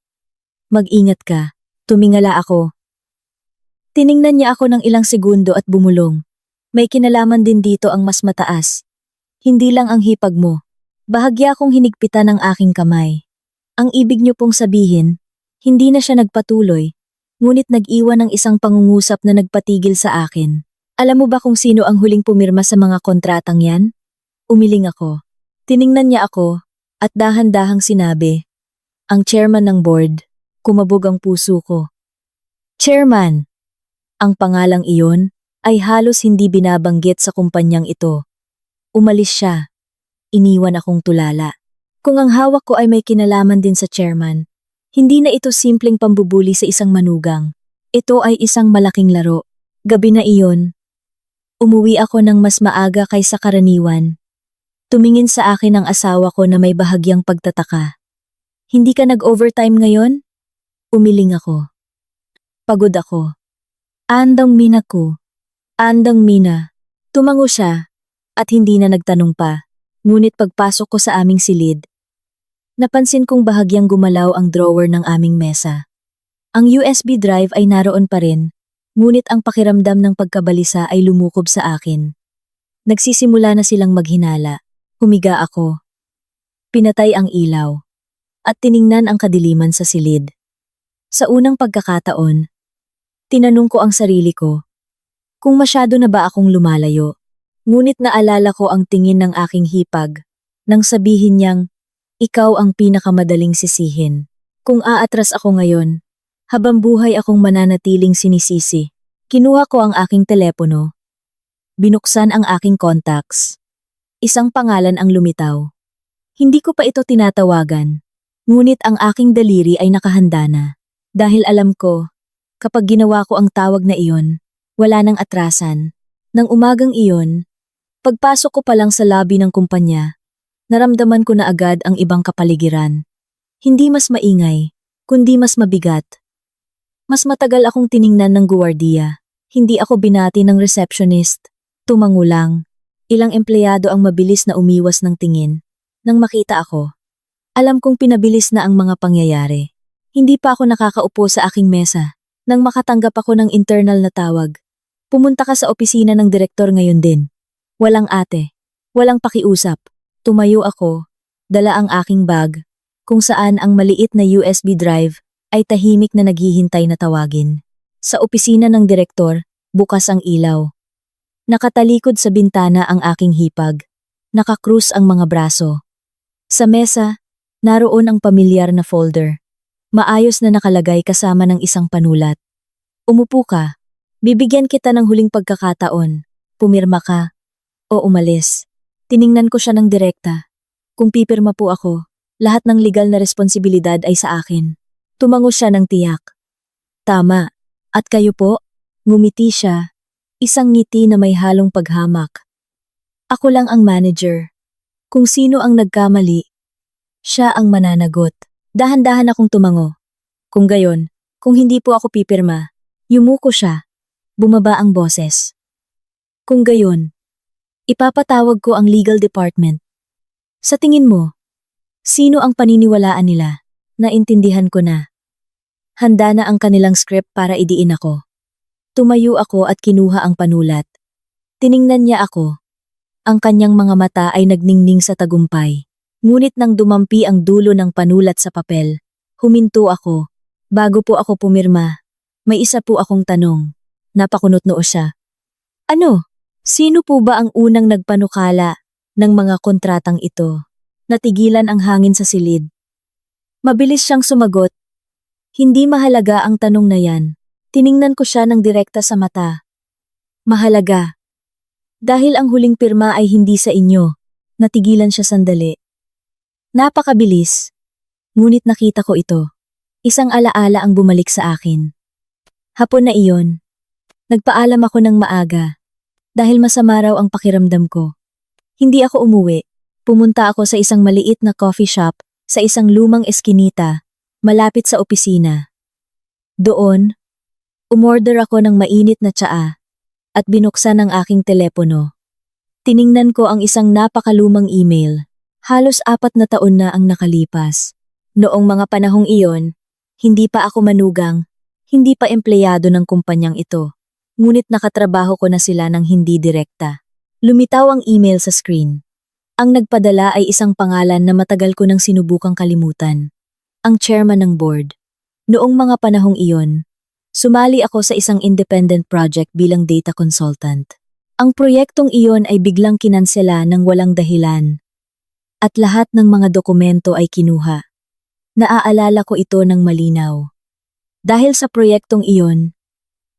Mag-ingat ka, tumingala ako. Tiningnan niya ako ng ilang segundo at bumulong. May kinalaman din dito ang mas mataas. Hindi lang ang hipag mo. Bahagya akong hinigpitan ng aking kamay. Ang ibig niyo pong sabihin, hindi na siya nagpatuloy, ngunit nag-iwan ng isang pangungusap na nagpatigil sa akin. Alam mo ba kung sino ang huling pumirma sa mga kontratang yan? Umiling ako. Tiningnan niya ako, at dahan-dahang sinabi, ang chairman ng board. Kumabog ang puso ko. Chairman! Ang pangalang iyon ay halos hindi binabanggit sa kumpanyang ito. Umalis siya. Iniwan akong tulala. Kung ang hawak ko ay may kinalaman din sa chairman, hindi na ito simpleng pambubuli sa isang manugang. Ito ay isang malaking laro. Gabi na iyon, umuwi ako ng mas maaga kaysa karaniwan. Tumingin sa akin ang asawa ko na may bahagyang pagtataka. Hindi ka nag-overtime ngayon? Umiling ako. Pagod ako. Andang mina ko. Andang mina. Tumango siya, at hindi na nagtanong pa. Ngunit pagpasok ko sa aming silid, napansin kong bahagyang gumalaw ang drawer ng aming mesa. Ang USB drive ay naroon pa rin, ngunit ang pakiramdam ng pagkabalisa ay lumukob sa akin. Nagsisimula na silang maghinala. Humiga ako. Pinatay ang ilaw, at tiningnan ang kadiliman sa silid. Sa unang pagkakataon, tinanong ko ang sarili ko, kung masyado na ba akong lumalayo. Ngunit naalala ko ang tingin ng aking hipag, nang sabihin niyang, ikaw ang pinakamadaling sisihin. Kung aatras ako ngayon, habang buhay akong mananatiling sinisisi. Kinuha ko ang aking telepono. Binuksan ang aking contacts. Isang pangalan ang lumitaw. Hindi ko pa ito tinatawagan, ngunit ang aking daliri ay nakahanda na. Dahil alam ko, kapag ginawa ko ang tawag na iyon, wala nang atrasan. Nang umagang iyon, pagpasok ko pa lang sa lobby ng kumpanya, naramdaman ko na agad ang ibang kapaligiran. Hindi mas maingay, kundi mas mabigat. Mas matagal akong tiningnan ng guwardiya. Hindi ako binati ng receptionist. Tumango lang. Ilang empleyado ang mabilis na umiwas ng tingin. Nang makita ako, alam kong pinabilis na ang mga pangyayari. Hindi pa ako nakakaupo sa aking mesa nang makatanggap ako ng internal na tawag. Pumunta ka sa opisina ng direktor ngayon din. Walang ate, walang pakiusap. Tumayo ako, dala ang aking bag, kung saan ang maliit na USB drive ay tahimik na naghihintay na tawagin. Sa opisina ng direktor, bukas ang ilaw. Nakatalikod sa bintana ang aking hipag. Nakakrus ang mga braso. Sa mesa, naroon ang pamilyar na folder. Maayos na nakalagay kasama ng isang panulat. Umupo ka. Bibigyan kita ng huling pagkakataon. Pumirma ka. O umalis. Tiningnan ko siya ng direkta. Kung pipirma po ako, lahat ng legal na responsibilidad ay sa akin. Tumango siya ng tiyak. Tama. At kayo po? Ngumiti siya. Isang ngiti na may halong paghamak. Ako lang ang manager. Kung sino ang nagkamali, siya ang mananagot. Dahan-dahan akong tumango. Kung gayon, kung hindi po ako pipirma, yumuko siya. Bumaba ang boses. Kung gayon, ipapatawag ko ang legal department. Sa tingin mo, sino ang paniniwalaan nila? Naintindihan ko na. Handa na ang kanilang script para idiin ako. Tumayo ako at kinuha ang panulat. Tiningnan niya ako. Ang kanyang mga mata ay nagningning sa tagumpay. Ngunit nang dumampi ang dulo ng panulat sa papel, huminto ako. Bago po ako pumirma, may isa po akong tanong. Napakunot noo siya. Ano? Sino po ba ang unang nagpanukala ng mga kontratang ito? Natigilan ang hangin sa silid. Mabilis siyang sumagot. Hindi mahalaga ang tanong na yan. Tiningnan ko siya ng direkta sa mata. Mahalaga. Dahil ang huling pirma ay hindi sa inyo. Natigilan siya sandali. Napakabilis. Ngunit nakita ko ito. Isang alaala ang bumalik sa akin. Hapon na iyon. Nagpaalam ako ng maaga. Dahil masama raw ang pakiramdam ko. Hindi ako umuwi. Pumunta ako sa isang maliit na coffee shop sa isang lumang eskinita, malapit sa opisina. Doon, umorder ako ng mainit na tsaa at binuksan ang aking telepono. Tiningnan ko ang isang napakalumang email. Halos 4 na taon na ang nakalipas. Noong mga panahong iyon, hindi pa ako manugang, hindi pa empleyado ng kumpanyang ito. Ngunit nakatrabaho ko na sila ng hindi direkta. Lumitaw ang email sa screen. Ang nagpadala ay isang pangalan na matagal ko nang sinubukang kalimutan. Ang chairman ng board. Noong mga panahong iyon, sumali ako sa isang independent project bilang data consultant. Ang proyektong iyon ay biglang kinansela ng walang dahilan. At lahat ng mga dokumento ay kinuha. Naaalala ko ito ng malinaw. Dahil sa proyektong iyon,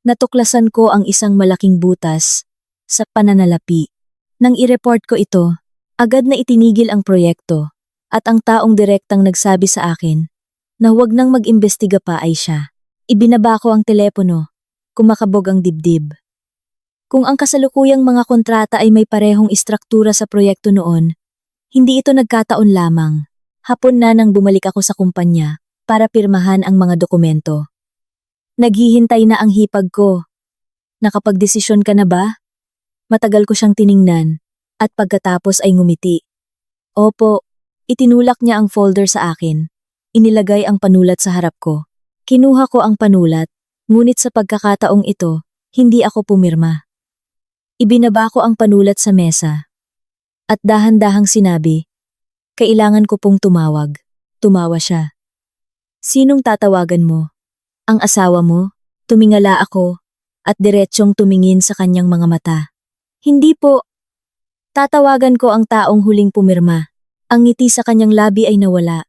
natuklasan ko ang isang malaking butas sa pananalapi. Nang i-report ko ito, agad na itinigil ang proyekto at ang taong direktang nagsabi sa akin na huwag nang mag-imbestiga pa ay siya. Ibinaba ko ang telepono, kumakabog ang dibdib. Kung ang kasalukuyang mga kontrata ay may parehong istruktura sa proyekto noon, hindi ito nagkataon lamang. Hapon na nang bumalik ako sa kumpanya para pirmahan ang mga dokumento. Naghihintay na ang hipag ko. Nakapagdesisyon ka na ba? Matagal ko siyang tiningnan at pagkatapos ay ngumiti. Opo, itinulak niya ang folder sa akin. Inilagay ang panulat sa harap ko. Kinuha ko ang panulat, ngunit sa pagkakataong ito, hindi ako pumirma. Ibinaba ko ang panulat sa mesa. At dahan-dahang sinabi, kailangan ko pong tumawag. Tumawa siya. Sinong tatawagan mo? Ang asawa mo? Tumingala ako at diretsyong tumingin sa kanyang mga mata. Hindi po. Tatawagan ko ang taong huling pumirma. Ang ngiti sa kanyang labi ay nawala.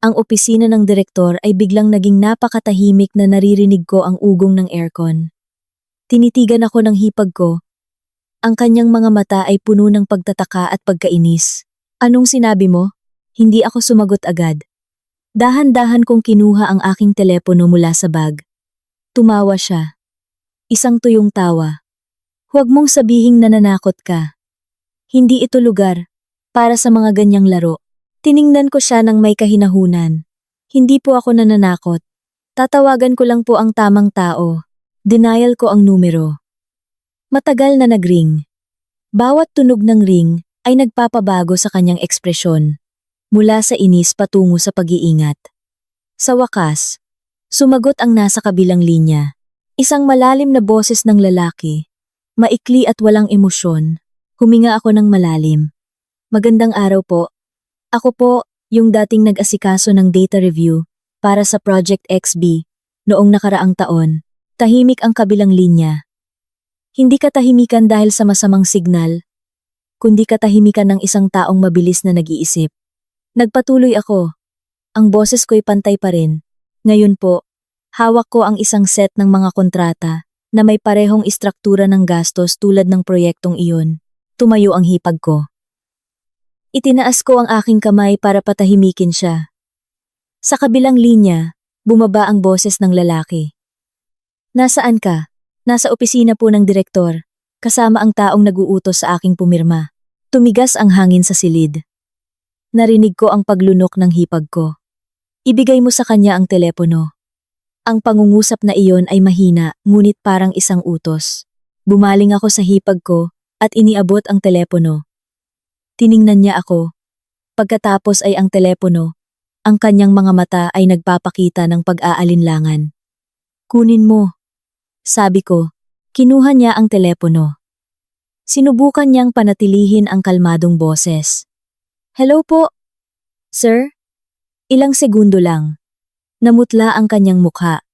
Ang opisina ng direktor ay biglang naging napakatahimik na naririnig ko ang ugong ng aircon. Tinitigan ako ng hipag ko. Ang kanyang mga mata ay puno ng pagtataka at pagkainis. Anong sinabi mo? Hindi ako sumagot agad. Dahan-dahan kong kinuha ang aking telepono mula sa bag. Tumawa siya. Isang tuyong tawa. Huwag mong sabihing nananakot ka. Hindi ito lugar para sa mga ganyang laro. Tiningnan ko siya ng may kahinahunan. Hindi po ako nananakot. Tatawagan ko lang po ang tamang tao. Denial ko ang numero. Matagal na nagring. Bawat tunog ng ring ay nagpapabago sa kanyang ekspresyon. Mula sa inis patungo sa pag-iingat. Sa wakas, sumagot ang nasa kabilang linya. Isang malalim na boses ng lalaki. Maikli at walang emosyon. Huminga ako ng malalim. Magandang araw po. Ako po, yung dating nag-asikaso ng data review para sa Project XB noong nakaraang taon. Tahimik ang kabilang linya. Hindi katahimikan dahil sa masamang signal, kundi katahimikan ng isang taong mabilis na nag-iisip. Nagpatuloy ako. Ang boses ko'y pantay pa rin. Ngayon po, hawak ko ang isang set ng mga kontrata na may parehong istruktura ng gastos tulad ng proyektong iyon. Tumayo ang hipag ko. Itinaas ko ang aking kamay para patahimikin siya. Sa kabilang linya, bumaba ang boses ng lalaki. Nasaan ka? Nasa opisina po ng direktor, kasama ang taong nag-uutos sa aking pumirma. Tumigas ang hangin sa silid. Narinig ko ang paglunok ng hipag ko. Ibigay mo sa kanya ang telepono. Ang pangungusap na iyon ay mahina, ngunit parang isang utos. Bumaling ako sa hipag ko at iniabot ang telepono. Tiningnan niya ako. Pagkatapos ay ang telepono, ang kanyang mga mata ay nagpapakita ng pag-aalinlangan. Kunin mo. Sabi ko, kinuha niya ang telepono. Sinubukan niyang panatilihin ang kalmadong boses. Hello po. Sir? Ilang segundo lang. Namutla ang kanyang mukha.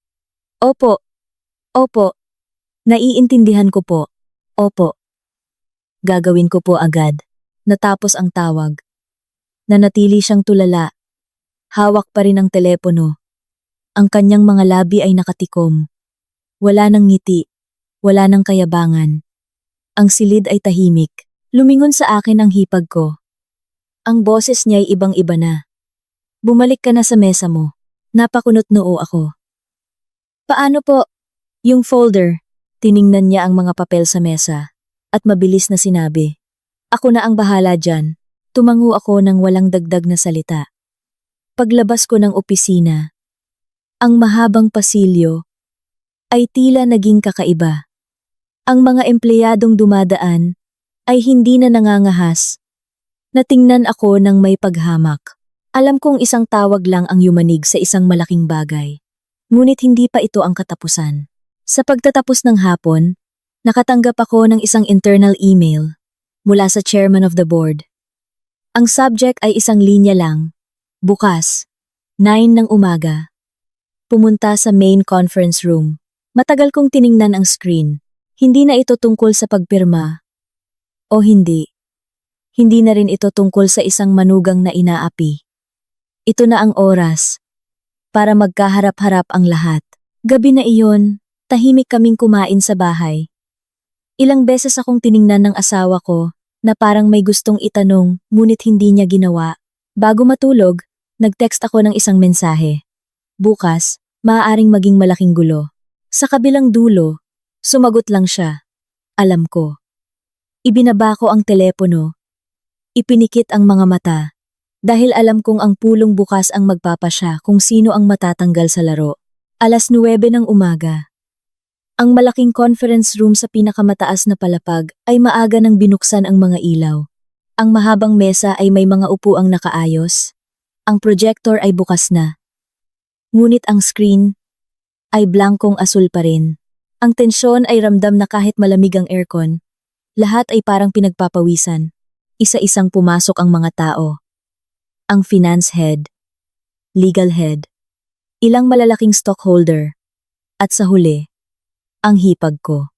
Opo. Opo. Naiintindihan ko po. Opo. Gagawin ko po agad. Natapos ang tawag. Nanatili siyang tulala. Hawak pa rin ang telepono. Ang kanyang mga labi ay nakatikom. Wala nang ngiti. Wala nang kayabangan. Ang silid ay tahimik. Lumingon sa akin ang hipag ko. Ang boses niya ay ibang-iba na. Bumalik ka na sa mesa mo. Napakunot noo ako. Paano po? Yung folder. Tiningnan niya ang mga papel sa mesa. At mabilis na sinabi. Ako na ang bahala dyan. Tumango ako ng walang dagdag na salita. Paglabas ko ng opisina, ang mahabang pasilyo ay tila naging kakaiba. Ang mga empleyadong dumadaan ay hindi na nangangahas. Natingnan ako ng may paghamak. Alam kong isang tawag lang ang yumanig sa isang malaking bagay. Ngunit hindi pa ito ang katapusan. Sa pagtatapos ng hapon, nakatanggap ako ng isang internal email mula sa chairman of the board. Ang subject ay isang linya lang. Bukas, 9 ng umaga. Pumunta sa main conference room. Matagal kong tiningnan ang screen. Hindi na ito tungkol sa pagpirma. O hindi. Hindi na rin ito tungkol sa isang manugang na inaapi. Ito na ang oras para magkaharap-harap ang lahat. Gabi na iyon, tahimik kaming kumain sa bahay. Ilang beses akong tiningnan ng asawa ko na parang may gustong itanong ngunit hindi niya ginawa. Bago matulog, nag-text ako ng isang mensahe. Bukas, maaaring maging malaking gulo. Sa kabilang dulo, sumagot lang siya. Alam ko. Ibinaba ko ang telepono. Ipinikit ang mga mata. Dahil alam kong ang pulong bukas ang magpapasya kung sino ang matatanggal sa laro. 9:09 ng umaga. Ang malaking conference room sa pinakamataas na palapag ay maaga nang binuksan ang mga ilaw. Ang mahabang mesa ay may mga upuang nakaayos. Ang projector ay bukas na. Ngunit ang screen ay blankong asul pa rin. Ang tensyon ay ramdam na kahit malamig ang aircon. Lahat ay parang pinagpapawisan. Isa-isang pumasok ang mga tao. Ang finance head, legal head, ilang malalaking stockholder, at sa huli, ang hipag ko.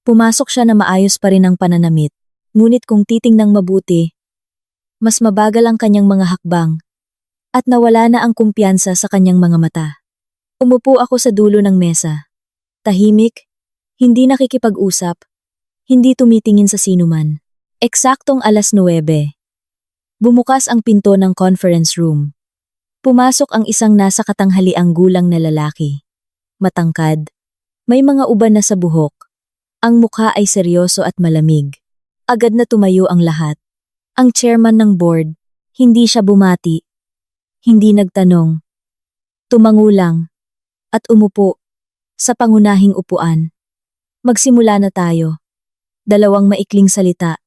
Pumasok siya na maayos pa rin ang pananamit, ngunit kung titingnang mabuti, mas mabagal ang kanyang mga hakbang, at nawala na ang kumpiyansa sa kanyang mga mata. Umupo ako sa dulo ng mesa. Tahimik, hindi nakikipag-usap, hindi tumitingin sa sinuman. Eksaktong 9:09. Bumukas ang pinto ng conference room. Pumasok ang isang nasa katanghaliang gulang na lalaki. Matangkad. May mga uban na sa buhok. Ang mukha ay seryoso at malamig. Agad na tumayo ang lahat. Ang chairman ng board, hindi siya bumati. Hindi nagtanong. Tumango lang. At umupo. Sa pangunahing upuan. Magsimula na tayo. 2 maikling salita.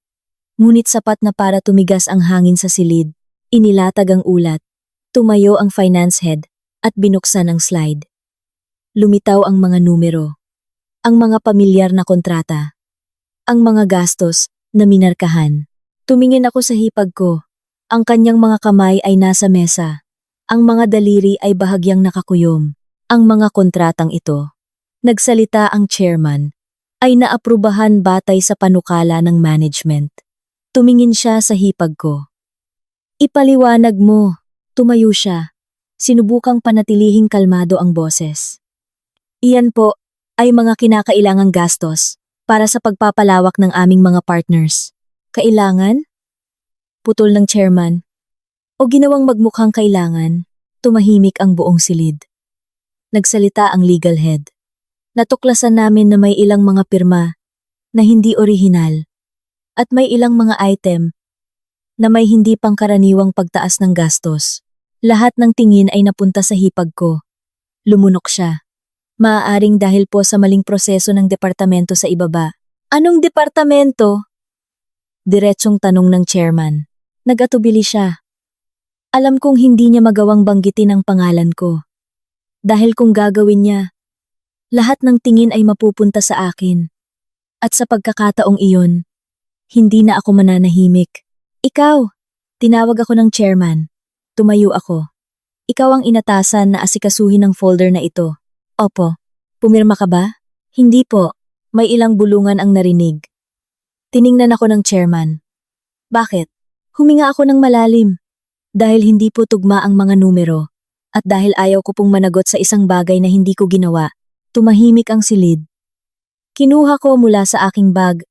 Ngunit sapat na para tumigas ang hangin sa silid. Inilatag ang ulat. Tumayo ang finance head at binuksan ang slide. Lumitaw ang mga numero. Ang mga pamilyar na kontrata. Ang mga gastos na minarkahan. Tumingin ako sa hipag ko. Ang kanyang mga kamay ay nasa mesa. Ang mga daliri ay bahagyang nakakuyom. Ang mga kontratang ito, nagsalita ang chairman, ay naaprubahan batay sa panukala ng management. Tumingin siya sa hipag ko. Ipaliwanag mo. Tumayo siya. Sinubukang panatilihing kalmado ang boses. Iyan po ay mga kinakailangang gastos para sa pagpapalawak ng aming mga partners. Kailangan? Putol ng chairman. O ginawang magmukhang kailangan, tumahimik ang buong silid. Nagsalita ang legal head. Natuklasan namin na may ilang mga pirma na hindi orihinal at may ilang mga item na may hindi pangkaraniwang pagtaas ng gastos. Lahat ng tingin ay napunta sa hipag ko. Lumunok siya. Maaaring dahil po sa maling proseso ng departamento sa ibaba. Anong departamento? Diretsong tanong ng chairman. Nag-atubili siya. Alam kong hindi niya magawang banggitin ang pangalan ko. Dahil kung gagawin niya, lahat ng tingin ay mapupunta sa akin. At sa pagkakataong iyon, hindi na ako mananahimik. Ikaw! Tinawag ako ng chairman. Tumayo ako. Ikaw ang inatasan na asikasuhin ng folder na ito. Opo. Pumirma ka ba? Hindi po. May ilang bulungan ang narinig. Tiningnan ako ng chairman. Bakit? Huminga ako ng malalim. Dahil hindi po tugma ang mga numero. At dahil ayaw ko pong managot sa isang bagay na hindi ko ginawa, tumahimik ang silid. Kinuha ko mula sa aking bag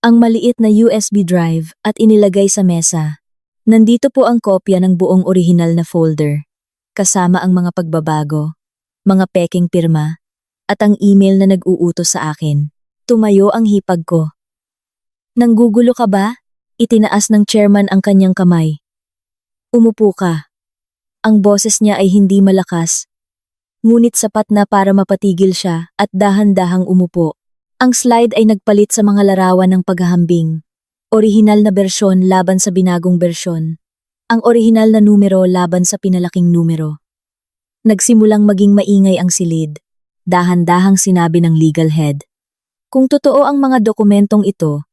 ang maliit na USB drive at inilagay sa mesa. Nandito po ang kopya ng buong orihinal na folder, kasama ang mga pagbabago, mga peking pirma, at ang email na nag-uutos sa akin. Tumayo ang hipag ko. Nanggugulo ka ba? Itinaas ng chairman ang kanyang kamay. Umupo ka. Ang boses niya ay hindi malakas, ngunit sapat na para mapatigil siya at dahan-dahang umupo. Ang slide ay nagpalit sa mga larawan ng paghahambing. Orihinal na bersyon laban sa binagong bersyon. Ang orihinal na numero laban sa pinalaking numero. Nagsimulang maging maingay ang silid. Dahan-dahang sinabi ng legal head. Kung totoo ang mga dokumentong ito,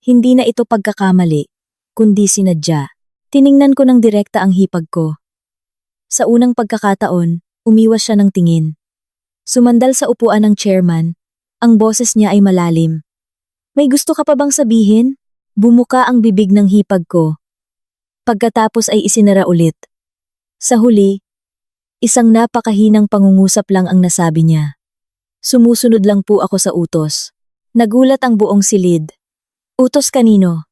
hindi na ito pagkakamali, kundi sinadya. Tiningnan ko ng direkta ang hipag ko. Sa unang pagkakataon, umiwas siya ng tingin. Sumandal sa upuan ng chairman, ang boses niya ay malalim. May gusto ka pa bang sabihin? Bumuka ang bibig ng hipag ko. Pagkatapos ay isinara ulit. Sa huli, isang napakahinang pangungusap lang ang nasabi niya. Sumusunod lang po ako sa utos. Nagulat ang buong silid. Utos kanino?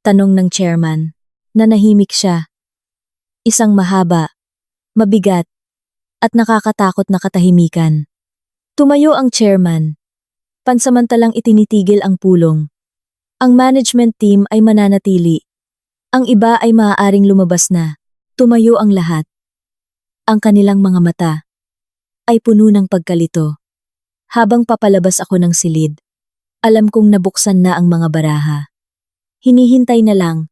Tanong ng chairman. Nanahimik siya. Isang mahaba, mabigat, at nakakatakot na katahimikan. Tumayo ang chairman. Pansamantalang itinitigil ang pulong. Ang management team ay mananatili. Ang iba ay maaaring lumabas na. Tumayo ang lahat. Ang kanilang mga mata ay puno ng pagkalito. Habang papalabas ako ng silid, alam kong nabuksan na ang mga baraha. Hinihintay na lang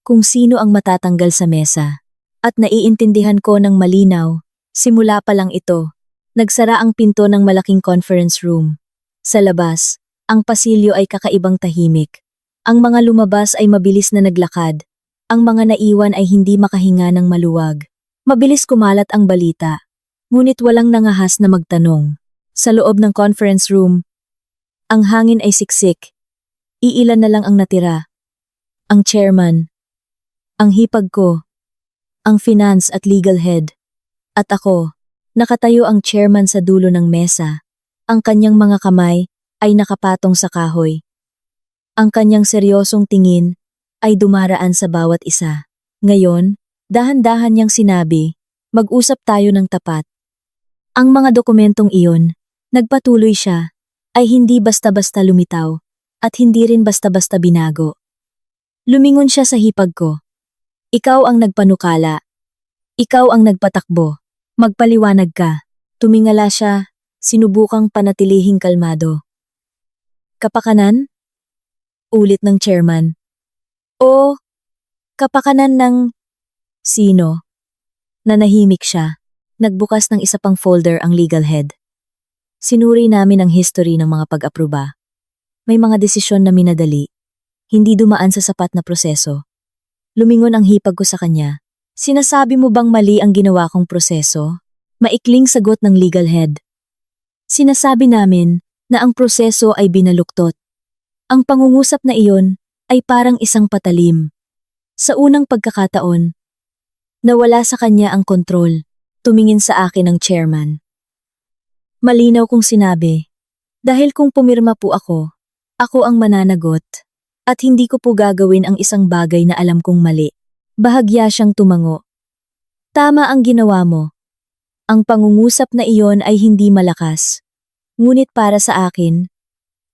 kung sino ang matatanggal sa mesa. At naiintindihan ko ng malinaw, simula pa lang ito. Nagsara ang pinto ng malaking conference room. Sa labas, ang pasilyo ay kakaibang tahimik. Ang mga lumabas ay mabilis na naglakad. Ang mga naiwan ay hindi makahinga ng maluwag. Mabilis kumalat ang balita. Ngunit walang nangahas na magtanong. Sa loob ng conference room, ang hangin ay siksik. Iilan na lang ang natira. Ang chairman, ang hipag ko, ang finance at legal head, at ako. Nakatayo ang chairman sa dulo ng mesa. Ang kanyang mga kamay ay nakapatong sa kahoy. Ang kanyang seryosong tingin ay dumaraan sa bawat isa. Ngayon, dahan-dahan niyang sinabi, mag-usap tayo ng tapat. Ang mga dokumentong iyon, nagpatuloy siya, ay hindi basta-basta lumitaw, at hindi rin basta-basta binago. Lumingon siya sa hipag ko. Ikaw ang nagpanukala. Ikaw ang nagpatakbo. Magpaliwanag ka. Tumingala siya, sinubukang panatilihing kalmado. Kapakanan? Ulit ng chairman. O, kapakanan ng... Sino? Nanahimik siya. Nagbukas ng isa pang folder ang legal head. Sinuri namin ang history ng mga pag-aproba. May mga desisyon na minadali. Hindi dumaan sa sapat na proseso. Lumingon ang hipag ko sa kanya. Sinasabi mo bang mali ang ginawa kong proseso? Maikling sagot ng legal head. Sinasabi namin na ang proseso ay binaluktot. Ang pangungusap na iyon ay parang isang patalim. Sa unang pagkakataon, nawala sa kanya ang kontrol. Tumingin sa akin ang chairman. Malinaw kong sinabi, dahil kung pumirma po ako ang mananagot, at hindi ko po gagawin ang isang bagay na alam kong mali. Bahagya siyang tumango. Tama ang ginawa mo. Ang pangungusap na iyon ay hindi malakas. Ngunit para sa akin,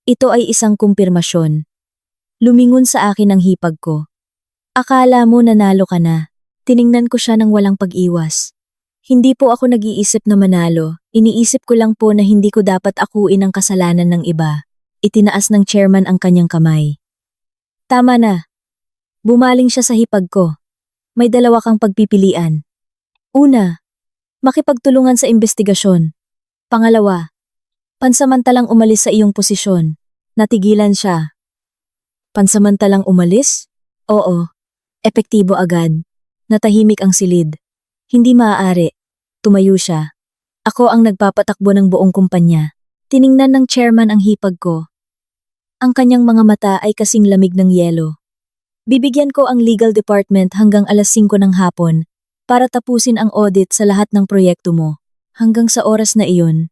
ito ay isang kumpirmasyon. Lumingon sa akin ang hipag ko. Akala mo nanalo ka na. Tiningnan ko siya ng walang pag-iwas. Hindi po ako nag-iisip na manalo. Iniisip ko lang po na hindi ko dapat akuin ang kasalanan ng iba. Itinaas ng chairman ang kanyang kamay. Tama na. Bumaling siya sa hipag ko. May dalawa kang pagpipilian. Una, makipagtulungan sa investigasyon. Pangalawa, pansamantalang umalis sa iyong posisyon. Natigilan siya. Pansamantalang umalis? Oo. Epektibo agad. Natahimik ang silid. Hindi maaari. Tumayo siya. Ako ang nagpapatakbo ng buong kumpanya. Tiningnan ng chairman ang hipag ko. Ang kanyang mga mata ay kasing lamig ng yelo. Bibigyan ko ang legal department hanggang alas 5 ng hapon para tapusin ang audit sa lahat ng proyekto mo. Hanggang sa oras na iyon,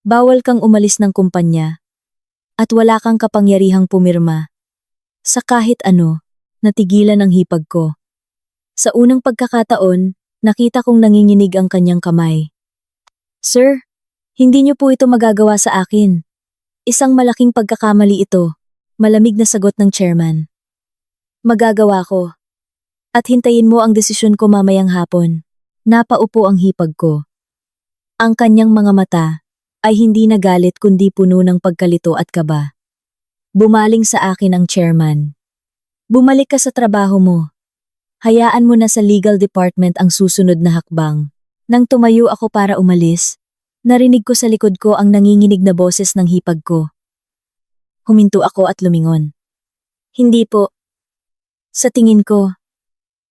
bawal kang umalis ng kumpanya at wala kang kapangyarihang pumirma. Sa kahit ano, natigilan ang hipag ko. Sa unang pagkakataon, nakita kong nanginginig ang kanyang kamay. Sir, hindi niyo po ito magagawa sa akin. Isang malaking pagkakamali ito, malamig na sagot ng chairman. Magagawa ko. At hintayin mo ang desisyon ko mamayang hapon. Napaupo ang hipag ko. Ang kanyang mga mata ay hindi nagalit kundi puno ng pagkalito at kaba. Bumaling sa akin ang chairman. Bumalik ka sa trabaho mo. Hayaan mo na sa legal department ang susunod na hakbang. Nang tumayo ako para umalis, narinig ko sa likod ko ang nanginginig na boses ng hipag ko. Huminto ako at lumingon. Hindi po. Sa tingin ko,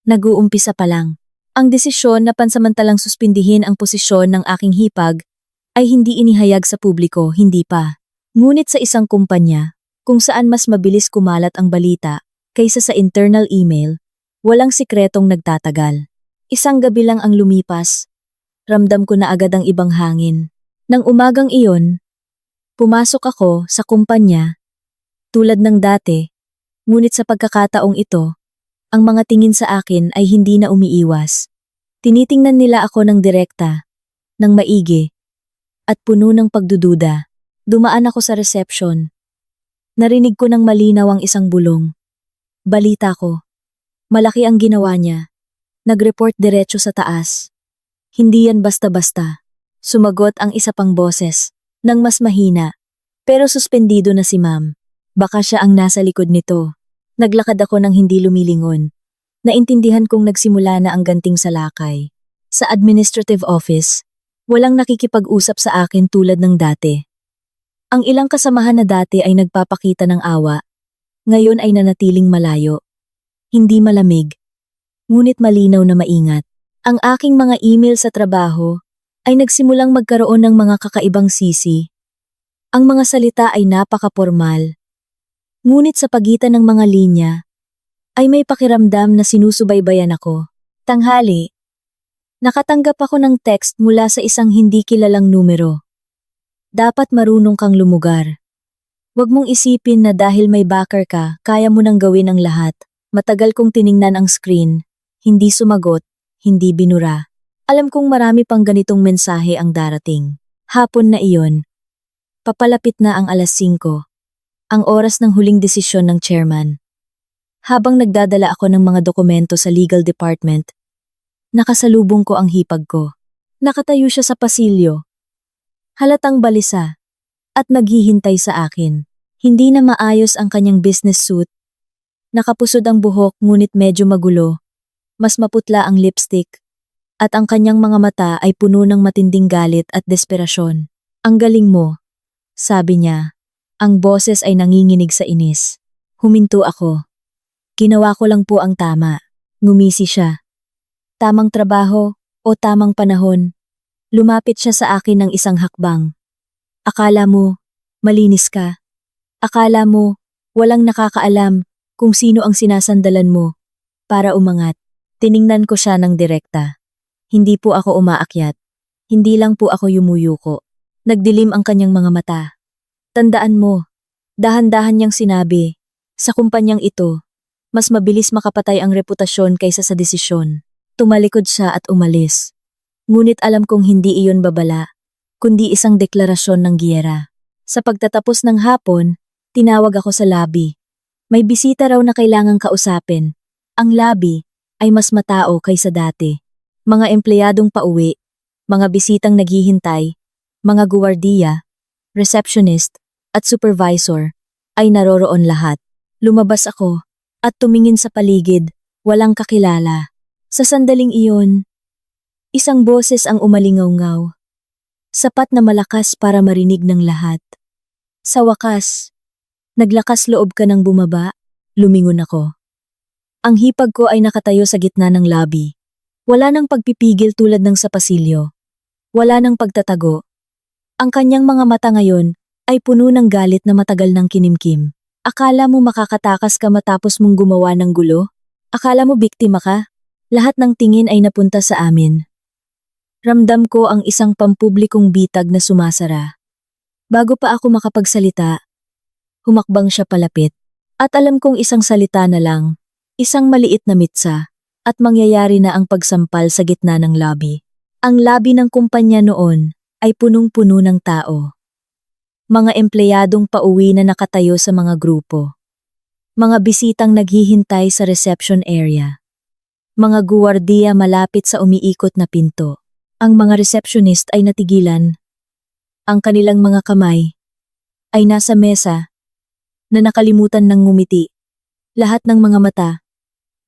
nag-uumpisa pa lang. Ang desisyon na pansamantalang suspindihin ang posisyon ng aking hipag ay hindi inihayag sa publiko, hindi pa. Ngunit sa isang kumpanya, kung saan mas mabilis kumalat ang balita kaysa sa internal email, walang sikretong nagtatagal. Isang gabi lang ang lumipas. Ramdam ko na agad ang ibang hangin. Nang umagang iyon, pumasok ako sa kumpanya, tulad ng dati, ngunit sa pagkakataong ito, ang mga tingin sa akin ay hindi na umiiwas. Tinitingnan nila ako ng direkta, ng maigi, at puno ng pagdududa. Dumaan ako sa reception. Narinig ko ng malinaw ang isang bulong. Balita ko. Malaki ang ginawa niya. Nag-report diretso sa taas. Hindi yan basta-basta. Sumagot ang isa pang boses, nang mas mahina. Pero suspendido na si ma'am. Baka siya ang nasa likod nito. Naglakad ako ng hindi lumilingon. Naintindihan kong nagsimula na ang ganting salakay. Sa administrative office, walang nakikipag-usap sa akin tulad ng dati. Ang ilang kasamahan na dati ay nagpapakita ng awa. Ngayon ay nanatiling malayo. Hindi malamig. Ngunit malinaw na maingat. Ang aking mga email sa trabaho ay nagsimulang magkaroon ng mga kakaibang sisi. Ang mga salita ay napaka-formal. Ngunit sa pagitan ng mga linya, ay may pakiramdam na sinusubaybayan ako. Tanghali, nakatanggap ako ng text mula sa isang hindi kilalang numero. Dapat marunong kang lumugar. Huwag mong isipin na dahil may backer ka, kaya mo nang gawin ang lahat. Matagal kong tiningnan ang screen, hindi sumagot, hindi binura. Alam kong marami pang ganitong mensahe ang darating. Hapon na iyon. Papalapit na ang alas 5. Ang oras ng huling desisyon ng chairman. Habang nagdadala ako ng mga dokumento sa legal department, nakasalubong ko ang hipag ko. Nakatayo siya sa pasilyo. Halatang balisa at naghihintay sa akin. Hindi na maayos ang kanyang business suit. Nakapusod ang buhok ngunit medyo magulo. Mas maputla ang lipstick. At ang kanyang mga mata ay puno ng matinding galit at desperasyon. Ang galing mo, sabi niya. Ang boses ay nanginginig sa inis. Huminto ako. Ginawa ko lang po ang tama. Ngumisi siya. Tamang trabaho o tamang panahon. Lumapit siya sa akin ng isang hakbang. Akala mo, malinis ka. Akala mo, walang nakakaalam kung sino ang sinasandalan mo. Para umangat, tiningnan ko siya ng direkta. Hindi po ako umaakyat. Hindi lang po ako yumuyuko. Nagdilim ang kanyang mga mata. Tandaan mo, dahan-dahan niyang sinabi, sa kumpanyang ito, mas mabilis makapatay ang reputasyon kaysa sa desisyon. Tumalikod siya at umalis. Ngunit alam kong hindi iyon babala, kundi isang deklarasyon ng giyera. Sa pagtatapos ng hapon, tinawag ako sa lobby. May bisita raw na kailangang kausapin. Ang lobby ay mas matao kaysa dati. Mga empleyadong pauwi, mga bisitang naghihintay, mga guwardiya, receptionist, at supervisor ay naroroon lahat. Lumabas ako at tumingin sa paligid, walang kakilala. Sa sandaling iyon, isang boses ang umalingaw-ngaw. Sapat na malakas para marinig ng lahat. Sa wakas, naglakas loob ka ng bumaba, lumingon ako. Ang hipag ko ay nakatayo sa gitna ng lobby. Wala nang pagpipigil tulad ng sa pasilyo. Wala nang pagtatago. Ang kanyang mga mata ngayon ay puno ng galit na matagal ng kinimkim. Akala mo makakatakas ka matapos mong gumawa ng gulo? Akala mo biktima ka? Lahat ng tingin ay napunta sa amin. Ramdam ko ang isang pampublikong bitag na sumasara. Bago pa ako makapagsalita, humakbang siya palapit. At alam kong isang salita na lang, isang maliit na mitsa, at mangyayari na ang pagsampal sa gitna ng lobby. Ang lobby ng kumpanya noon ay punong-puno ng tao. Mga empleyadong pauwi na nakatayo sa mga grupo. Mga bisitang naghihintay sa reception area. Mga guwardiya malapit sa umiikot na pinto. Ang mga receptionist ay natigilan. Ang kanilang mga kamay ay nasa mesa na nakalimutan ng ngumiti. Lahat ng mga mata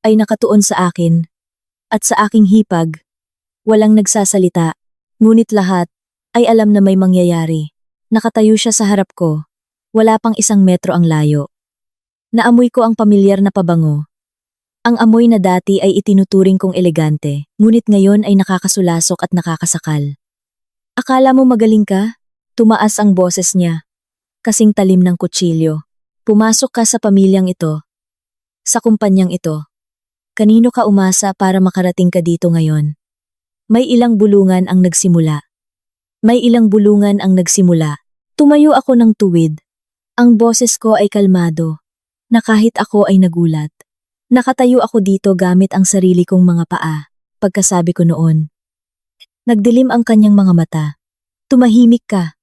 ay nakatuon sa akin at sa aking hipag. Walang nagsasalita, ngunit lahat ay alam na may mangyayari. Nakatayo siya sa harap ko. Wala pang 1 metro ang layo. Naamoy ko ang pamilyar na pabango. Ang amoy na dati ay itinuturing kong elegante, ngunit ngayon ay nakakasulasok at nakakasakal. Akala mo magaling ka? Tumaas ang boses niya. Kasing talim ng kutsilyo. Pumasok ka sa pamilyang ito. Sa kumpanyang ito. Kanino ka umasa para makarating ka dito ngayon? May ilang bulungan ang nagsimula. Tumayo ako ng tuwid. Ang boses ko ay kalmado, na kahit ako ay nagulat. Nakatayo ako dito gamit ang sarili kong mga paa, pagkasabi ko noon. Nagdilim ang kanyang mga mata. Tumahimik ka.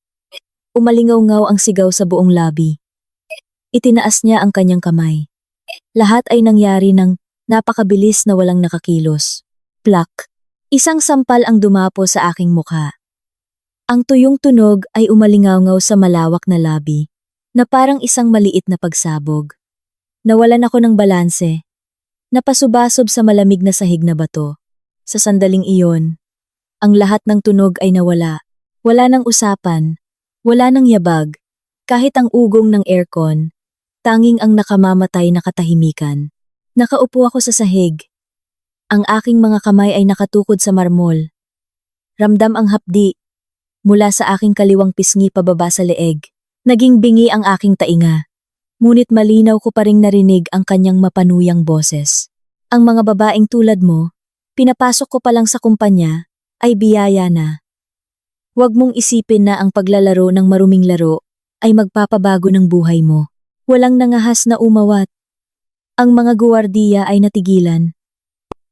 Umalingaw-ngaw ang sigaw sa buong lobby. Itinaas niya ang kanyang kamay. Lahat ay nangyari ng napakabilis na walang nakakilos. Plak. Isang sampal ang dumapo sa aking mukha. Ang tuyong tunog ay umalingaw-ngaw sa malawak na lobby, na parang isang maliit na pagsabog. Nawalan ako ng balanse. Napasubasob sa malamig na sahig na bato. Sa sandaling iyon, ang lahat ng tunog ay nawala. Wala nang usapan, wala nang yabag, kahit ang ugong ng aircon, tanging ang nakamamatay na katahimikan. Nakaupo ako sa sahig. Ang aking mga kamay ay nakatukod sa marmol. Ramdam ang hapdi, mula sa aking kaliwang pisngi pababa sa leeg. Naging bingi ang aking tainga. Ngunit malinaw ko pa ring narinig ang kanyang mapanuyang boses. Ang mga babaeng tulad mo, pinapasok ko pa lang sa kumpanya, ay biyaya na. Huwag mong isipin na ang paglalaro ng maruming laro ay magpapabago ng buhay mo. Walang nangahas na umawat. Ang mga guwardiya ay natigilan.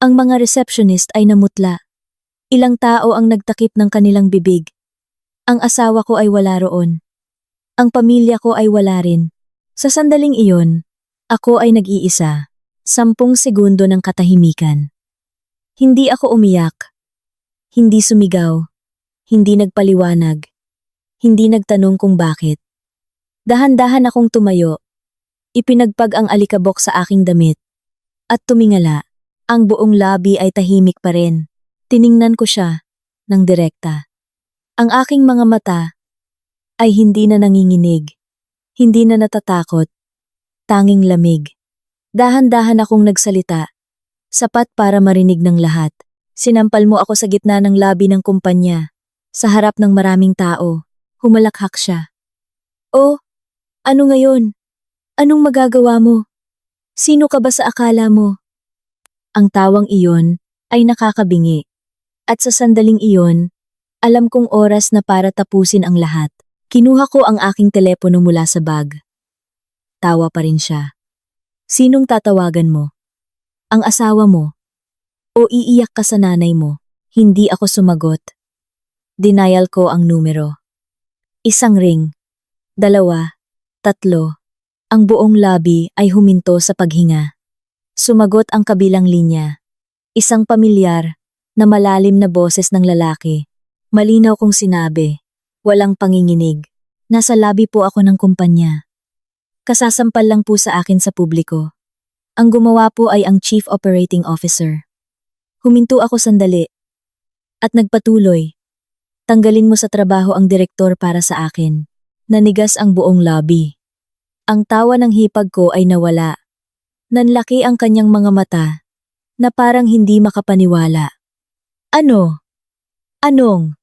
Ang mga receptionist ay namutla. Ilang tao ang nagtakip ng kanilang bibig. Ang asawa ko ay wala roon. Ang pamilya ko ay wala rin. Sa sandaling iyon, ako ay nag-iisa. 10 segundo ng katahimikan. Hindi ako umiyak. Hindi sumigaw. Hindi nagpaliwanag. Hindi nagtanong kung bakit. Dahan-dahan akong tumayo. Ipinagpag ang alikabok sa aking damit. At tumingala. Ang buong lobby ay tahimik pa rin. Tiningnan ko siya ng direkta. Ang aking mga mata ay hindi na nanginginig. Hindi na natatakot, tanging lamig. Dahan-dahan akong nagsalita. Sapat para marinig ng lahat. Sinampal mo ako sa gitna ng labi ng kumpanya. Sa harap ng maraming tao. Humalakhak siya. Oh, ano ngayon? Anong magagawa mo? Sino ka ba sa akala mo? Ang tawang iyon ay nakakabingi. At sa sandaling iyon, alam kong oras na para tapusin ang lahat. Kinuha ko ang aking telepono mula sa bag. Tawa pa rin siya. Sinong tatawagan mo? Ang asawa mo? O iiyak ka sa nanay mo? Hindi ako sumagot. Denial ko ang numero. Isang ring. 2, 3. Ang buong lobby ay huminto sa paghinga. Sumagot ang kabilang linya. Isang pamilyar na malalim na boses ng lalaki. Malinaw kong sinabi. Walang panginginig. Nasa lobby po ako ng kumpanya. Kasasampal lang po sa akin sa publiko. Ang gumawa po ay ang Chief Operating Officer. Huminto ako sandali. At nagpatuloy. Tanggalin mo sa trabaho ang direktor para sa akin. Nanigas ang buong lobby. Ang tawa ng hipag ko ay nawala. Nanlaki ang kanyang mga mata, na parang hindi makapaniwala. Ano? Anong?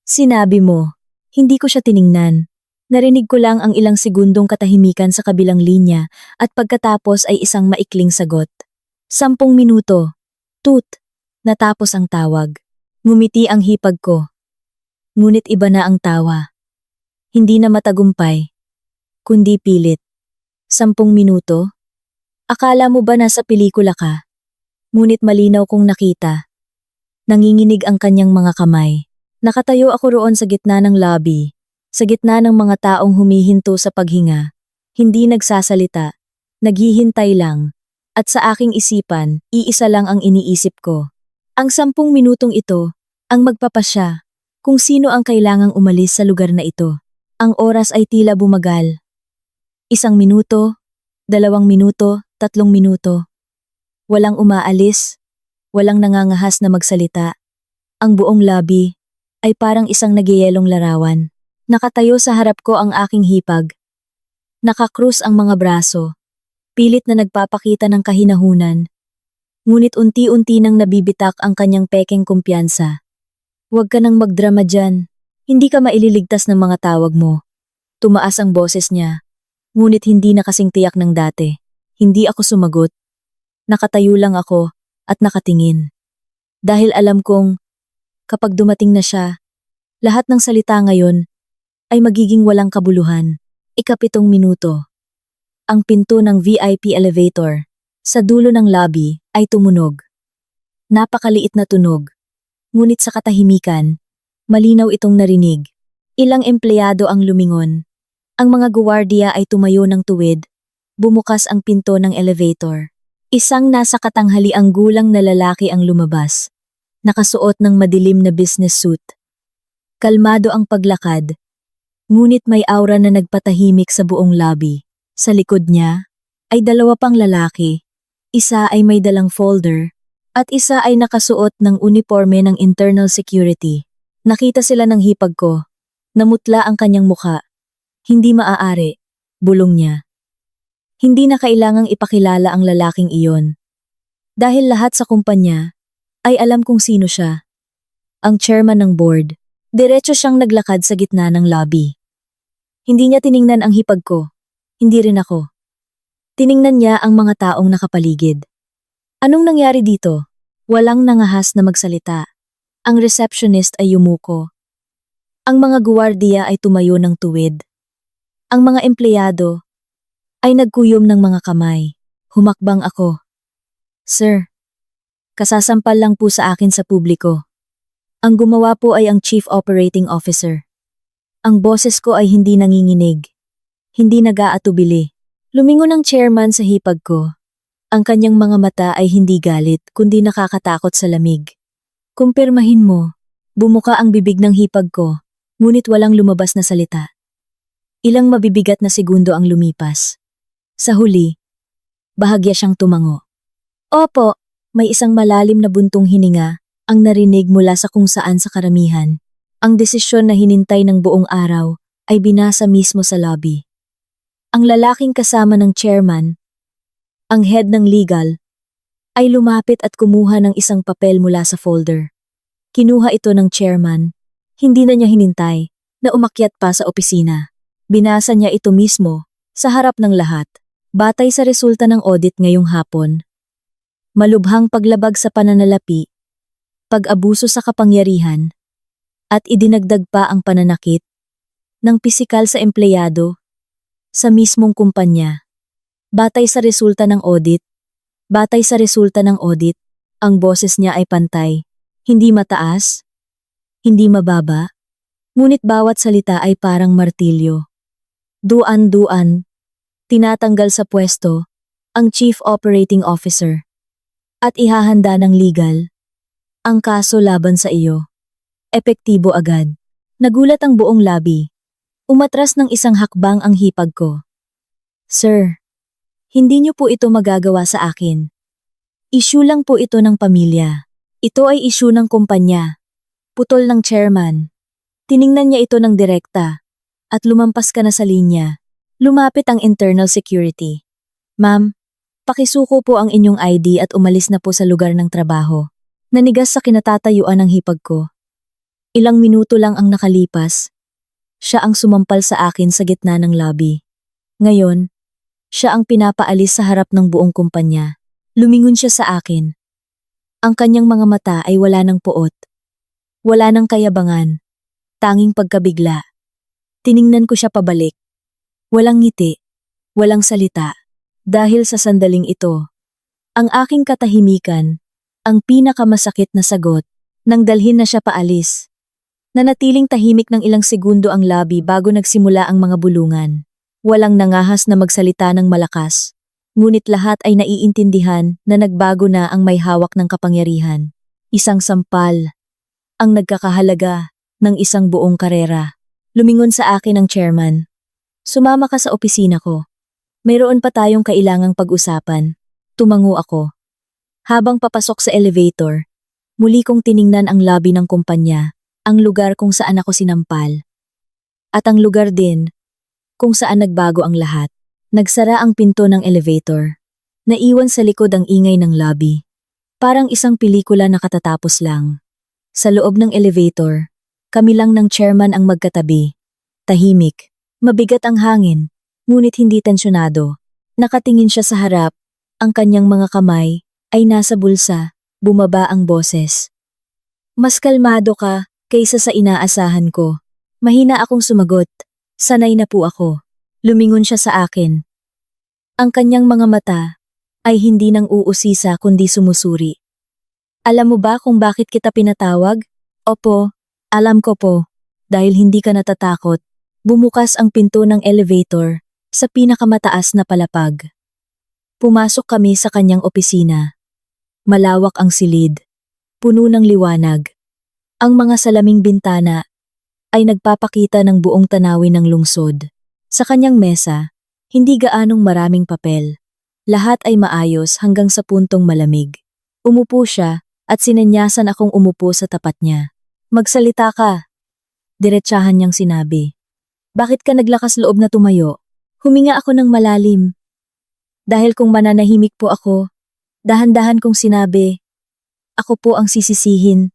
Sinabi mo. Hindi ko siya tiningnan. Narinig ko lang ang ilang segundong katahimikan sa kabilang linya at pagkatapos ay isang maikling sagot. 10 minuto. Tut. Natapos ang tawag. Ngumiti ang hipag ko. Ngunit iba na ang tawa. Hindi na matagumpay, kundi pilit. 10 minuto? Akala mo ba nasa pelikula ka? Ngunit malinaw kong nakita. Nanginginig ang kanyang mga kamay. Nakatayo ako roon sa gitna ng lobby, sa gitna ng mga taong humihinto sa paghinga. Hindi nagsasalita, naghihintay lang. At sa aking isipan, iisa lang ang iniisip ko. Ang 10 minutong ito, ang magpapasya, kung sino ang kailangang umalis sa lugar na ito. Ang oras ay tila bumagal. 1 minuto, 2 minuto, 3 minuto. Walang umaalis, walang nangangahas na magsalita. Ang buong lobby ay parang isang nagyayelong larawan. Nakatayo sa harap ko ang aking hipag. Nakakrus ang mga braso, pilit na nagpapakita ng kahinahunan. Ngunit unti-unti nang nabibitak ang kanyang pekeng kumpiyansa. Huwag ka nang magdrama dyan. Hindi ka maililigtas ng mga tawag mo. Tumaas ang boses niya. Ngunit hindi na kasing tiyak ng dati. Hindi ako sumagot. Nakatayo lang ako at nakatingin. Dahil alam kong kapag dumating na siya, lahat ng salita ngayon ay magiging walang kabuluhan. 7 minuto. Ang pinto ng VIP elevator sa dulo ng lobby ay tumunog. Napakaliit na tunog. Ngunit sa katahimikan, malinaw itong narinig. Ilang empleyado ang lumingon. Ang mga guwardiya ay tumayo ng tuwid. Bumukas ang pinto ng elevator. Isang nasa katanghaliang gulang na lalaki ang lumabas. Nakasuot ng madilim na business suit. Kalmado ang paglakad. Ngunit may aura na nagpatahimik sa buong lobby. Sa likod niya ay 2 pang lalaki. Isa ay may dalang folder at isa ay nakasuot ng uniforme ng internal security. Nakita sila ng hipag ko. Namutla ang kanyang mukha. Hindi maaari, bulong niya. Hindi na kailangang ipakilala ang lalaking iyon. Dahil lahat sa kumpanya ay alam kung sino siya. Ang chairman ng board. Diretso siyang naglakad sa gitna ng lobby. Hindi niya tiningnan ang hipag ko. Hindi rin ako. Tiningnan niya ang mga taong nakapaligid. Anong nangyari dito? Walang nangahas na magsalita. Ang receptionist ay yumuko. Ang mga guwardiya ay tumayo ng tuwid. Ang mga empleyado ay nagkuyom ng mga kamay. Humakbang ako. Sir, kasasampal lang po sa akin sa publiko. Ang gumawa po ay ang Chief Operating Officer. Ang boses ko ay hindi nanginginig. Hindi nag-aatubili. Lumingon ang chairman sa hipag ko. Ang kanyang mga mata ay hindi galit kundi nakakatakot sa lamig. Kumpirmahin mo. Bumuka ang bibig ng hipag ko, ngunit walang lumabas na salita. Ilang mabibigat na segundo ang lumipas. Sa huli, bahagya siyang tumango. Opo, may isang malalim na buntong hininga ang narinig mula sa kung saan sa karamihan. Ang desisyon na hinintay ng buong araw ay binasa mismo sa lobby. Ang lalaking kasama ng chairman Ang head ng legal ay lumapit at kumuha ng isang papel mula sa folder. Kinuha ito ng chairman. Hindi na niya hinintay na umakyat pa sa opisina. Binasa niya ito mismo sa harap ng lahat. Batay sa resulta ng audit ngayong hapon. Malubhang paglabag sa pananalapi, pag-abuso sa kapangyarihan, at idinagdag pa ang pananakit ng pisikal sa empleyado sa mismong kumpanya. Batay sa resulta ng audit, ang boses niya ay pantay. Hindi mataas, hindi mababa, ngunit bawat salita ay parang martilyo. Duan-duan, tinatanggal sa pwesto ang Chief Operating Officer at ihahanda ng legal ang kaso laban sa iyo. Epektibo agad. Nagulat ang buong labi. Umatras ng isang hakbang ang hipag ko. Sir, hindi niyo po ito magagawa sa akin. Issue lang po ito ng pamilya. Ito ay issue ng kumpanya. Putol ng chairman. Tiningnan niya ito ng direkta. At lumampas ka na sa linya. Lumapit ang internal security. Ma'am, pakisuko po ang inyong ID at umalis na po sa lugar ng trabaho. Nanigas sa kinatatayuan ng hipag ko. Ilang minuto lang ang nakalipas. Siya ang sumampal sa akin sa gitna ng lobby. Ngayon, siya ang pinapaalis sa harap ng buong kumpanya. Lumingon siya sa akin. Ang kanyang mga mata ay wala ng puot. Wala ng kayabangan. Tanging pagkabigla. Tiningnan ko siya pabalik. Walang ngiti. Walang salita. Dahil sa sandaling ito, ang aking katahimikan, ang pinakamasakit na sagot, nang dalhin na siya paalis. Nanatiling tahimik ng ilang segundo ang labi bago nagsimula ang mga bulungan. Walang nangahas na magsalita ng malakas. Ngunit lahat ay naiintindihan na nagbago na ang may hawak ng kapangyarihan. Isang sampal, ang nagkakahalaga ng isang buong karera. Lumingon sa akin ang chairman. Sumama ka sa opisina ko. Mayroon pa tayong kailangang pag-usapan. Tumango ako. Habang papasok sa elevator, muli kong tiningnan ang lobby ng kumpanya, ang lugar kung saan ako sinampal. At ang lugar din kung saan nagbago ang lahat. Nagsara ang pinto ng elevator. Naiwan sa likod ang ingay ng lobby. Parang isang pelikula na katatapos lang. Sa loob ng elevator, kami lang ng chairman ang magkatabi. Tahimik, mabigat ang hangin, ngunit hindi tensyonado. Nakatingin siya sa harap, ang kanyang mga kamay ay nasa bulsa, bumaba ang boses. Mas kalmado ka kaysa sa inaasahan ko. Mahina akong sumagot. Sanay na po ako. Lumingon siya sa akin. Ang kanyang mga mata ay hindi nang uusisa kundi sumusuri. Alam mo ba kung bakit kita pinatawag? Opo, alam ko po. Dahil hindi ka natatakot. Bumukas ang pinto ng elevator sa pinakamataas na palapag. Pumasok kami sa kanyang opisina. Malawak ang silid. Puno ng liwanag. Ang mga salaming bintana ay nagpapakita ng buong tanawin ng lungsod. Sa kanyang mesa, hindi gaanong maraming papel. Lahat ay maayos hanggang sa puntong malamig. Umupo siya at sinenyasan akong umupo sa tapat niya. Magsalita ka. Diretsahan niyang sinabi. Bakit ka naglakas loob na tumayo? Huminga ako ng malalim. Dahil kung mananahimik po ako, dahan-dahan kong sinabi, ako po ang sisisihin.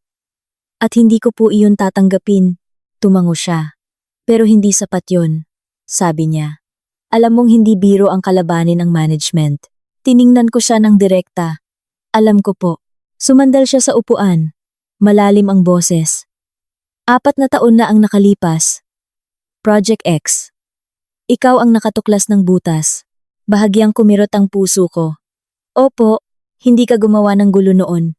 At hindi ko po iyon tatanggapin. Tumango siya. Pero hindi sapat yon. Sabi niya. Alam mong hindi biro ang kalabanin ng management. Tiningnan ko siya ng direkta. Alam ko po. Sumandal siya sa upuan. Malalim ang boses. 4 na taon na ang nakalipas. Project X. Ikaw ang nakatuklas ng butas. Bahagyang kumirot ang puso ko. Opo, hindi ka gumawa ng gulo noon.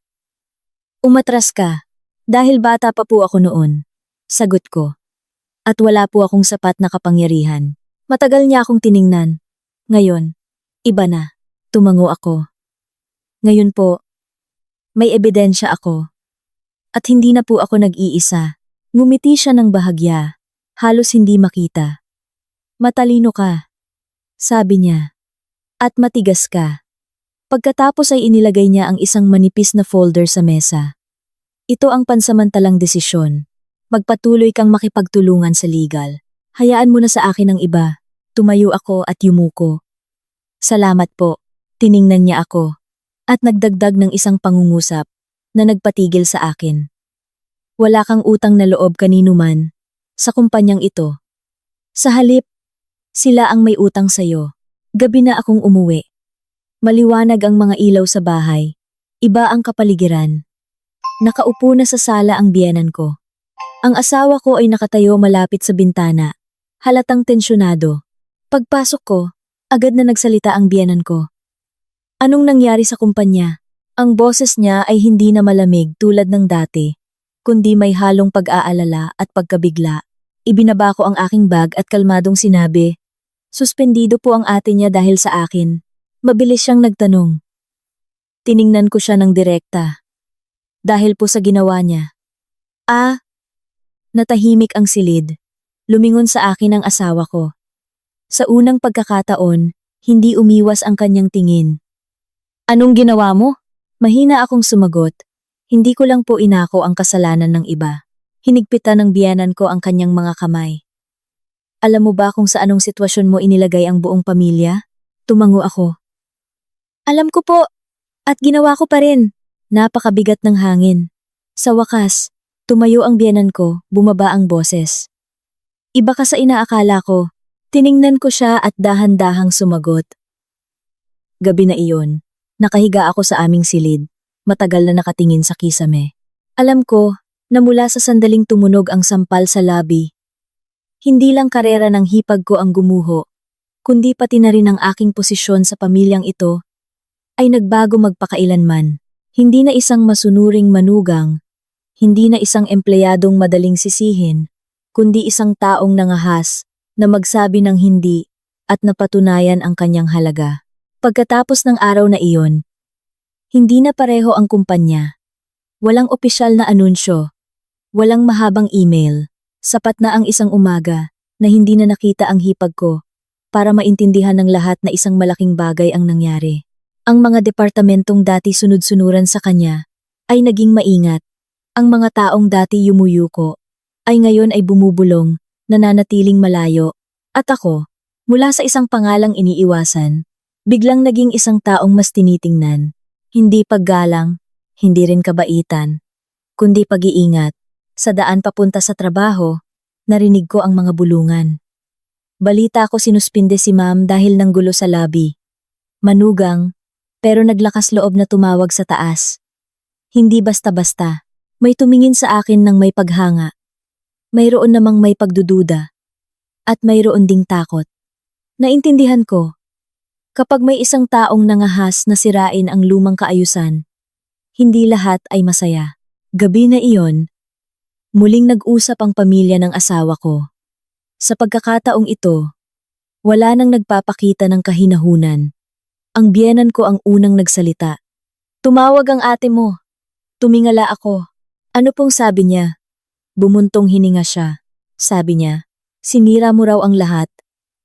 Umatras ka. Dahil bata pa po ako noon. Sagot ko. At wala po akong sapat na kapangyarihan. Matagal niya akong tiningnan. Ngayon, iba na. Tumango ako. Ngayon po, may ebidensya ako. At hindi na po ako nag-iisa. Ngumiti siya ng bahagya. Halos hindi makita. Matalino ka. Sabi niya. At matigas ka. Pagkatapos ay inilagay niya ang isang manipis na folder sa mesa. Ito ang pansamantalang desisyon. Magpatuloy kang makipagtulungan sa legal. Hayaan mo na sa akin ang iba. Tumayo ako at yumuko. Salamat po. Tiningnan niya ako at nagdagdag ng isang pangungusap na nagpatigil sa akin. Wala kang utang na loob kanino man sa kumpanyang ito. Sa halip, sila ang may utang sa'yo. Gabi na akong umuwi. Maliwanag ang mga ilaw sa bahay. Iba ang kapaligiran. Nakaupo na sa sala ang biyenan ko. Ang asawa ko ay nakatayo malapit sa bintana. Halatang tensyonado. Pagpasok ko, agad na nagsalita ang biyenan ko. Anong nangyari sa kumpanya? Ang boses niya ay hindi na malamig tulad ng dati, kundi may halong pag-aalala at pagkabigla. Ibinaba ko ang aking bag at kalmadong sinabi, suspendido po ang ate niya dahil sa akin. Mabilis siyang nagtanong. Tiningnan ko siya ng direkta. Dahil po sa ginawa niya. Natahimik ang silid. Lumingon sa akin ang asawa ko. Sa unang pagkakataon, hindi umiwas ang kanyang tingin. Anong ginawa mo? Mahina akong sumagot. Hindi ko lang po inako ang kasalanan ng iba. Hinigpitan ng biyenan ko ang kanyang mga kamay. Alam mo ba kung sa anong sitwasyon mo inilagay ang buong pamilya? Tumango ako. Alam ko po. At ginawa ko pa rin. Napakabigat ng hangin. Sa wakas, tumayo ang biyenan ko, bumaba ang boses. Iba ka sa inaakala ko. Tiningnan ko siya at dahan-dahang sumagot. Gabi na iyon. Nakahiga ako sa aming silid, matagal na nakatingin sa kisame. Alam ko na mula sa sandaling tumunog ang sampal sa labi. Hindi lang karera ng hipag ko ang gumuho, kundi pati na rin ang aking posisyon sa pamilyang ito ay nagbago magpakailanman. Hindi na isang masunuring manugang, hindi na isang empleyadong madaling sisihin, kundi isang taong nangahas na magsabi ng hindi at napatunayan ang kanyang halaga. Pagkatapos ng araw na iyon, hindi na pareho ang kumpanya. Walang opisyal na anunsyo, walang mahabang email, sapat na ang isang umaga na hindi na nakita ang hipag ko para maintindihan ng lahat na isang malaking bagay ang nangyari. Ang mga departamentong dati sunod-sunuran sa kanya ay naging maingat. Ang mga taong dati yumuyuko ay ngayon ay bumubulong, nananatiling malayo. At ako, mula sa isang pangalang iniiwasan, biglang naging isang taong mas tinitingnan. Hindi paggalang, hindi rin kabaitan, kundi pag-iingat. Sa daan papunta sa trabaho, narinig ko ang mga bulungan. Balita ko sinuspinde si ma'am dahil ng gulo sa labi. Manugang, pero naglakas loob na tumawag sa taas. Hindi basta-basta, may tumingin sa akin ng may paghanga. Mayroon namang may pagdududa. At mayroon ding takot. Naintindihan ko. Kapag may isang taong nangahas na sirain ang lumang kaayusan, hindi lahat ay masaya. Gabi na iyon, muling nag-usap ang pamilya ng asawa ko. Sa pagkakataong ito, wala nang nagpapakita ng kahinahunan. Ang biyenan ko ang unang nagsalita. Tumawag ang ate mo. Tumingala ako. Ano pong sabi niya? Bumuntong hininga siya. Sabi niya, sinira mo raw ang lahat.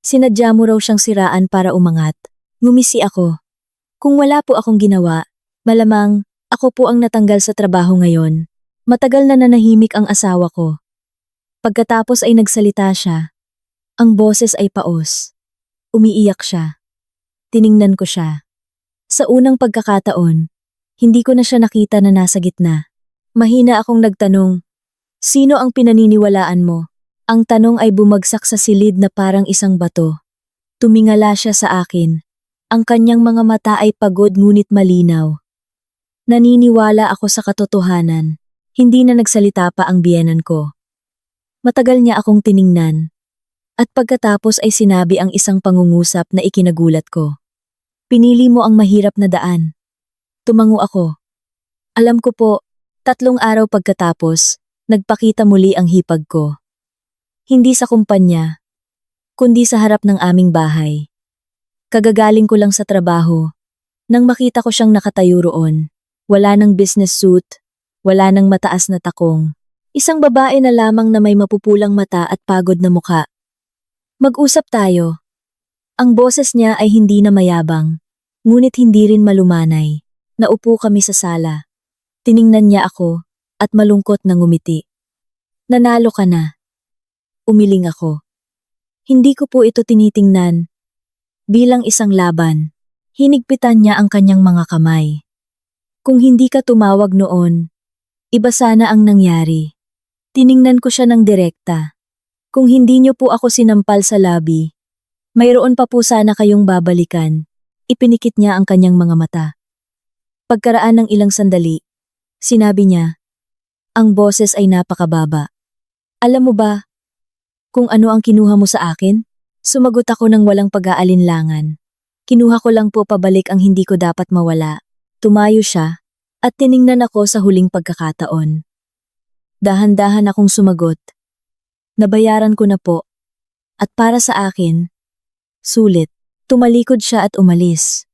Sinadya mo raw siyang siraan para umangat. Ngumisi ako. Kung wala po akong ginawa, malamang ako po ang natanggal sa trabaho ngayon. Matagal na nanahimik ang asawa ko. Pagkatapos ay nagsalita siya. Ang boses ay paos. Umiiyak siya. Tiningnan ko siya. Sa unang pagkakataon, hindi ko na siya nakita na nasa gitna. Mahina akong nagtanong, sino ang pinaniniwalaan mo? Ang tanong ay bumagsak sa silid na parang isang bato. Tumingala siya sa akin. Ang kanyang mga mata ay pagod ngunit malinaw. Naniniwala ako sa katotohanan. Hindi na nagsalita pa ang biyenan ko. Matagal niya akong tiningnan. At pagkatapos ay sinabi ang isang pangungusap na ikinagulat ko. Pinili mo ang mahirap na daan. Tumango ako. Alam ko po, 3 araw pagkatapos, nagpakita muli ang hipag ko. Hindi sa kumpanya, kundi sa harap ng aming bahay. Kagagaling ko lang sa trabaho. Nang makita ko siyang nakatayo roon, wala nang business suit, wala nang mataas na takong. Isang babae na lamang na may mapupulang mata at pagod na mukha. Mag-usap tayo. Ang boses niya ay hindi na mayabang, ngunit hindi rin malumanay. Naupo kami sa sala. Tiningnan niya ako at malungkot na ngumiti. Nanalo ka na. Umiling ako. Hindi ko po ito tinitingnan bilang isang laban. Hinigpitan niya ang kanyang mga kamay. Kung hindi ka tumawag noon, iba sana ang nangyari. Tiningnan ko siya ng direkta. Kung hindi niyo po ako sinampal sa labi, mayroon pa po sana kayong babalikan. Ipinikit niya ang kanyang mga mata. Pagkaraan ng ilang sandali, sinabi niya, ang boses ay napakababa. Alam mo ba kung ano ang kinuha mo sa akin? Sumagot ako ng walang pag-aalinlangan. Kinuha ko lang po pabalik ang hindi ko dapat mawala. Tumayo siya at tiningnan ako sa huling pagkakataon. Dahan-dahan akong sumagot. Nabayaran ko na po. At para sa akin, sulit. Tumalikod siya at umalis.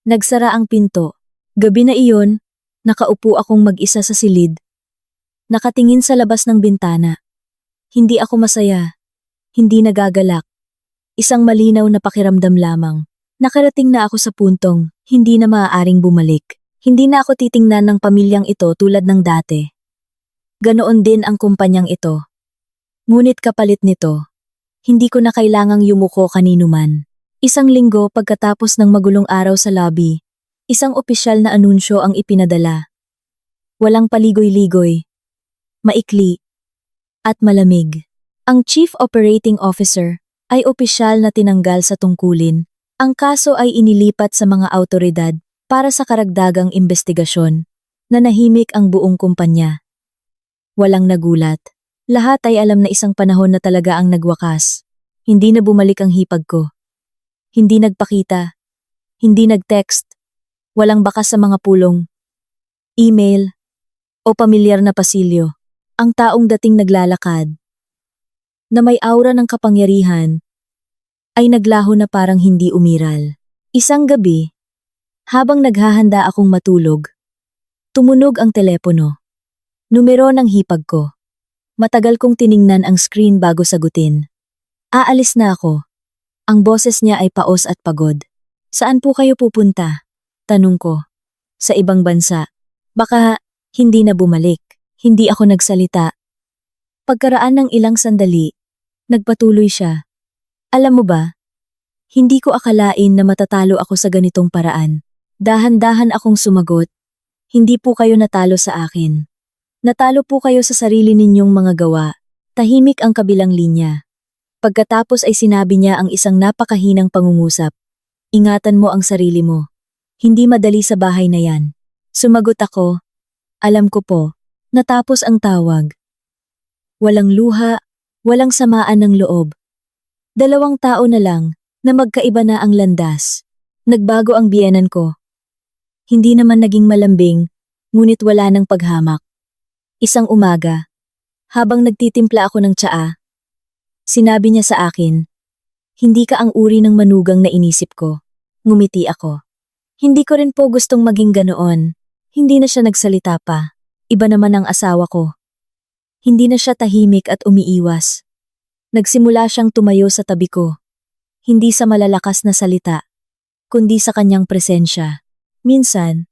Nagsara ang pinto. Gabi na iyon, nakaupo akong mag-isa sa silid. Nakatingin sa labas ng bintana. Hindi ako masaya. Hindi nagagalak. Isang malinaw na pakiramdam lamang. Nakarating na ako sa puntong, hindi na maaaring bumalik. Hindi na ako titingnan ng pamilyang ito tulad ng dati. Ganoon din ang kumpanyang ito. Ngunit kapalit nito, hindi ko na kailangang yumuko kanino man. Isang linggo pagkatapos ng magulong araw sa lobby, isang opisyal na anunsyo ang ipinadala. Walang paligoy-ligoy, maikli, at malamig. Ang Chief Operating Officer ay opisyal na tinanggal sa tungkulin. Ang kaso ay inilipat sa mga awtoridad para sa karagdagang investigasyon. Nanahimik ang buong kumpanya. Walang nagulat. Lahat ay alam na isang panahon na talaga ang nagwakas. Hindi na bumalik ang hipag ko. Hindi nagpakita. Hindi nag-text. Walang bakas sa mga pulong. Email. O pamilyar na pasilyo. Ang taong dating naglalakad. Na may aura ng kapangyarihan ay naglaho na parang hindi umiral. Isang gabi, habang naghahanda akong matulog, tumunog ang telepono. Numero ng hipag ko. Matagal kong tiningnan ang screen bago sagutin. Aalis na ako. Ang boses niya ay paos at pagod. Saan po kayo pupunta? Tanong ko. Sa ibang bansa. Baka hindi na bumalik. Hindi ako nagsalita. Pagkaraan ng ilang sandali, nagpatuloy siya. Alam mo ba, hindi ko akalain na matatalo ako sa ganitong paraan. Dahan-dahan akong sumagot. Hindi po kayo natalo sa akin. Natalo po kayo sa sarili ninyong mga gawa. Tahimik ang kabilang linya. Pagkatapos ay sinabi niya ang isang napakahinang pangungusap. Ingatan mo ang sarili mo. Hindi madali sa bahay na yan. Sumagot ako. Alam ko po. Natapos ang tawag. Walang luha, walang samaan ng loob. 2 tao na lang na magkaiba na ang landas. Nagbago ang biyenan ko. Hindi naman naging malambing, ngunit wala ng paghamak. Isang umaga, habang nagtitimpla ako ng tsaa, sinabi niya sa akin, hindi ka ang uri ng manugang na inisip ko. Ngumiti ako. Hindi ko rin po gustong maging ganoon. Hindi na siya nagsalita pa. Iba naman ang asawa ko. Hindi na siya tahimik at umiiwas. Nagsimula siyang tumayo sa tabi ko. Hindi sa malalakas na salita, kundi sa kanyang presensya. Minsan,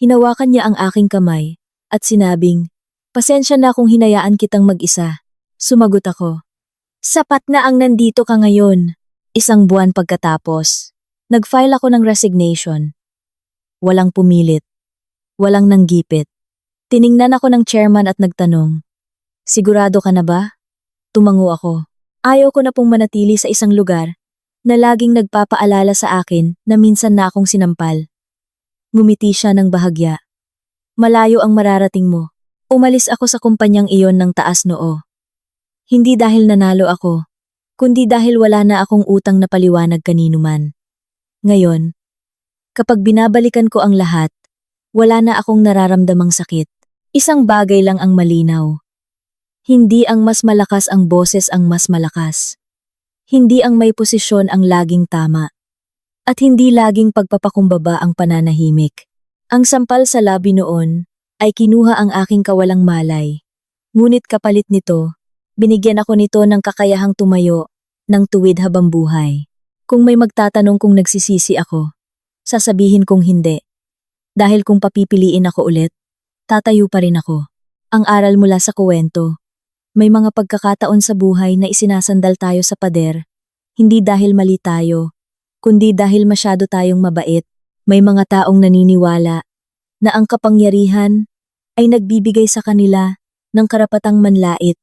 hinawakan niya ang aking kamay at sinabing, pasensya na kung hinayaan kitang mag-isa. Sumagot ako. Sapat na ang nandito ka ngayon. 1 buwan pagkatapos, nag-file ako ng resignation. Walang pumilit. Walang nanggipit. Tiningnan ako ng chairman at nagtanong, sigurado ka na ba? Tumango ako. Ayaw ko na pong manatili sa isang lugar na laging nagpapaalala sa akin na minsan na akong sinampal. Ngumiti siya ng bahagya. Malayo ang mararating mo. Umalis ako sa kumpanyang iyon ng taas noo. Hindi dahil nanalo ako, kundi dahil wala na akong utang na paliwanag kanino man. Ngayon, kapag binabalikan ko ang lahat, wala na akong nararamdamang sakit. Isang bagay lang ang malinaw. Hindi ang mas malakas ang boses ang mas malakas. Hindi ang may posisyon ang laging tama. At hindi laging pagpapakumbaba ang pananahimik. Ang sampal sa labi noon ay kinuha ang aking kawalang malay. Ngunit kapalit nito, binigyan ako nito ng kakayahang tumayo ng tuwid habang buhay. Kung may magtatanong kung nagsisisi ako, sasabihin kong hindi. Dahil kung papipiliin ako ulit, tatayo pa rin ako. Ang aral mula sa kuwento. May mga pagkakataon sa buhay na isinasandal tayo sa pader, hindi dahil mali tayo, kundi dahil masyado tayong mabait. May mga taong naniniwala na ang kapangyarihan ay nagbibigay sa kanila ng karapatang manlait,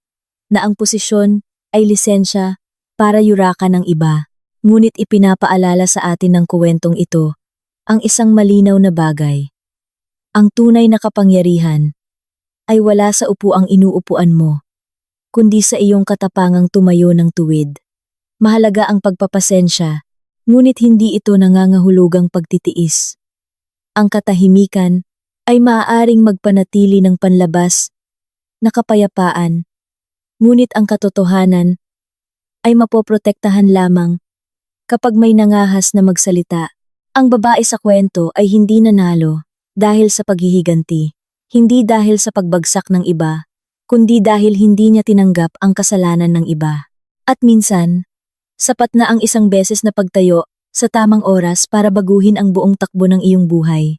na ang posisyon ay lisensya para yurakan ng iba. Ngunit ipinapaalala sa atin ng kuwentong ito ang isang malinaw na bagay. Ang tunay na kapangyarihan ay wala sa upuang inuupuan mo, kundi sa iyong katapangang tumayo ng tuwid. Mahalaga ang pagpapasensya, ngunit hindi ito nangangahulugang pagtitiis. Ang katahimikan ay maaaring magpanatili ng panlabas na kapayapaan, ngunit ang katotohanan ay mapoprotektahan lamang kapag may nangahas na magsalita. Ang babae sa kwento ay hindi nanalo dahil sa paghihiganti, hindi dahil sa pagbagsak ng iba, kundi dahil hindi niya tinanggap ang kasalanan ng iba. At minsan, sapat na ang isang beses na pagtayo sa tamang oras para baguhin ang buong takbo ng iyong buhay.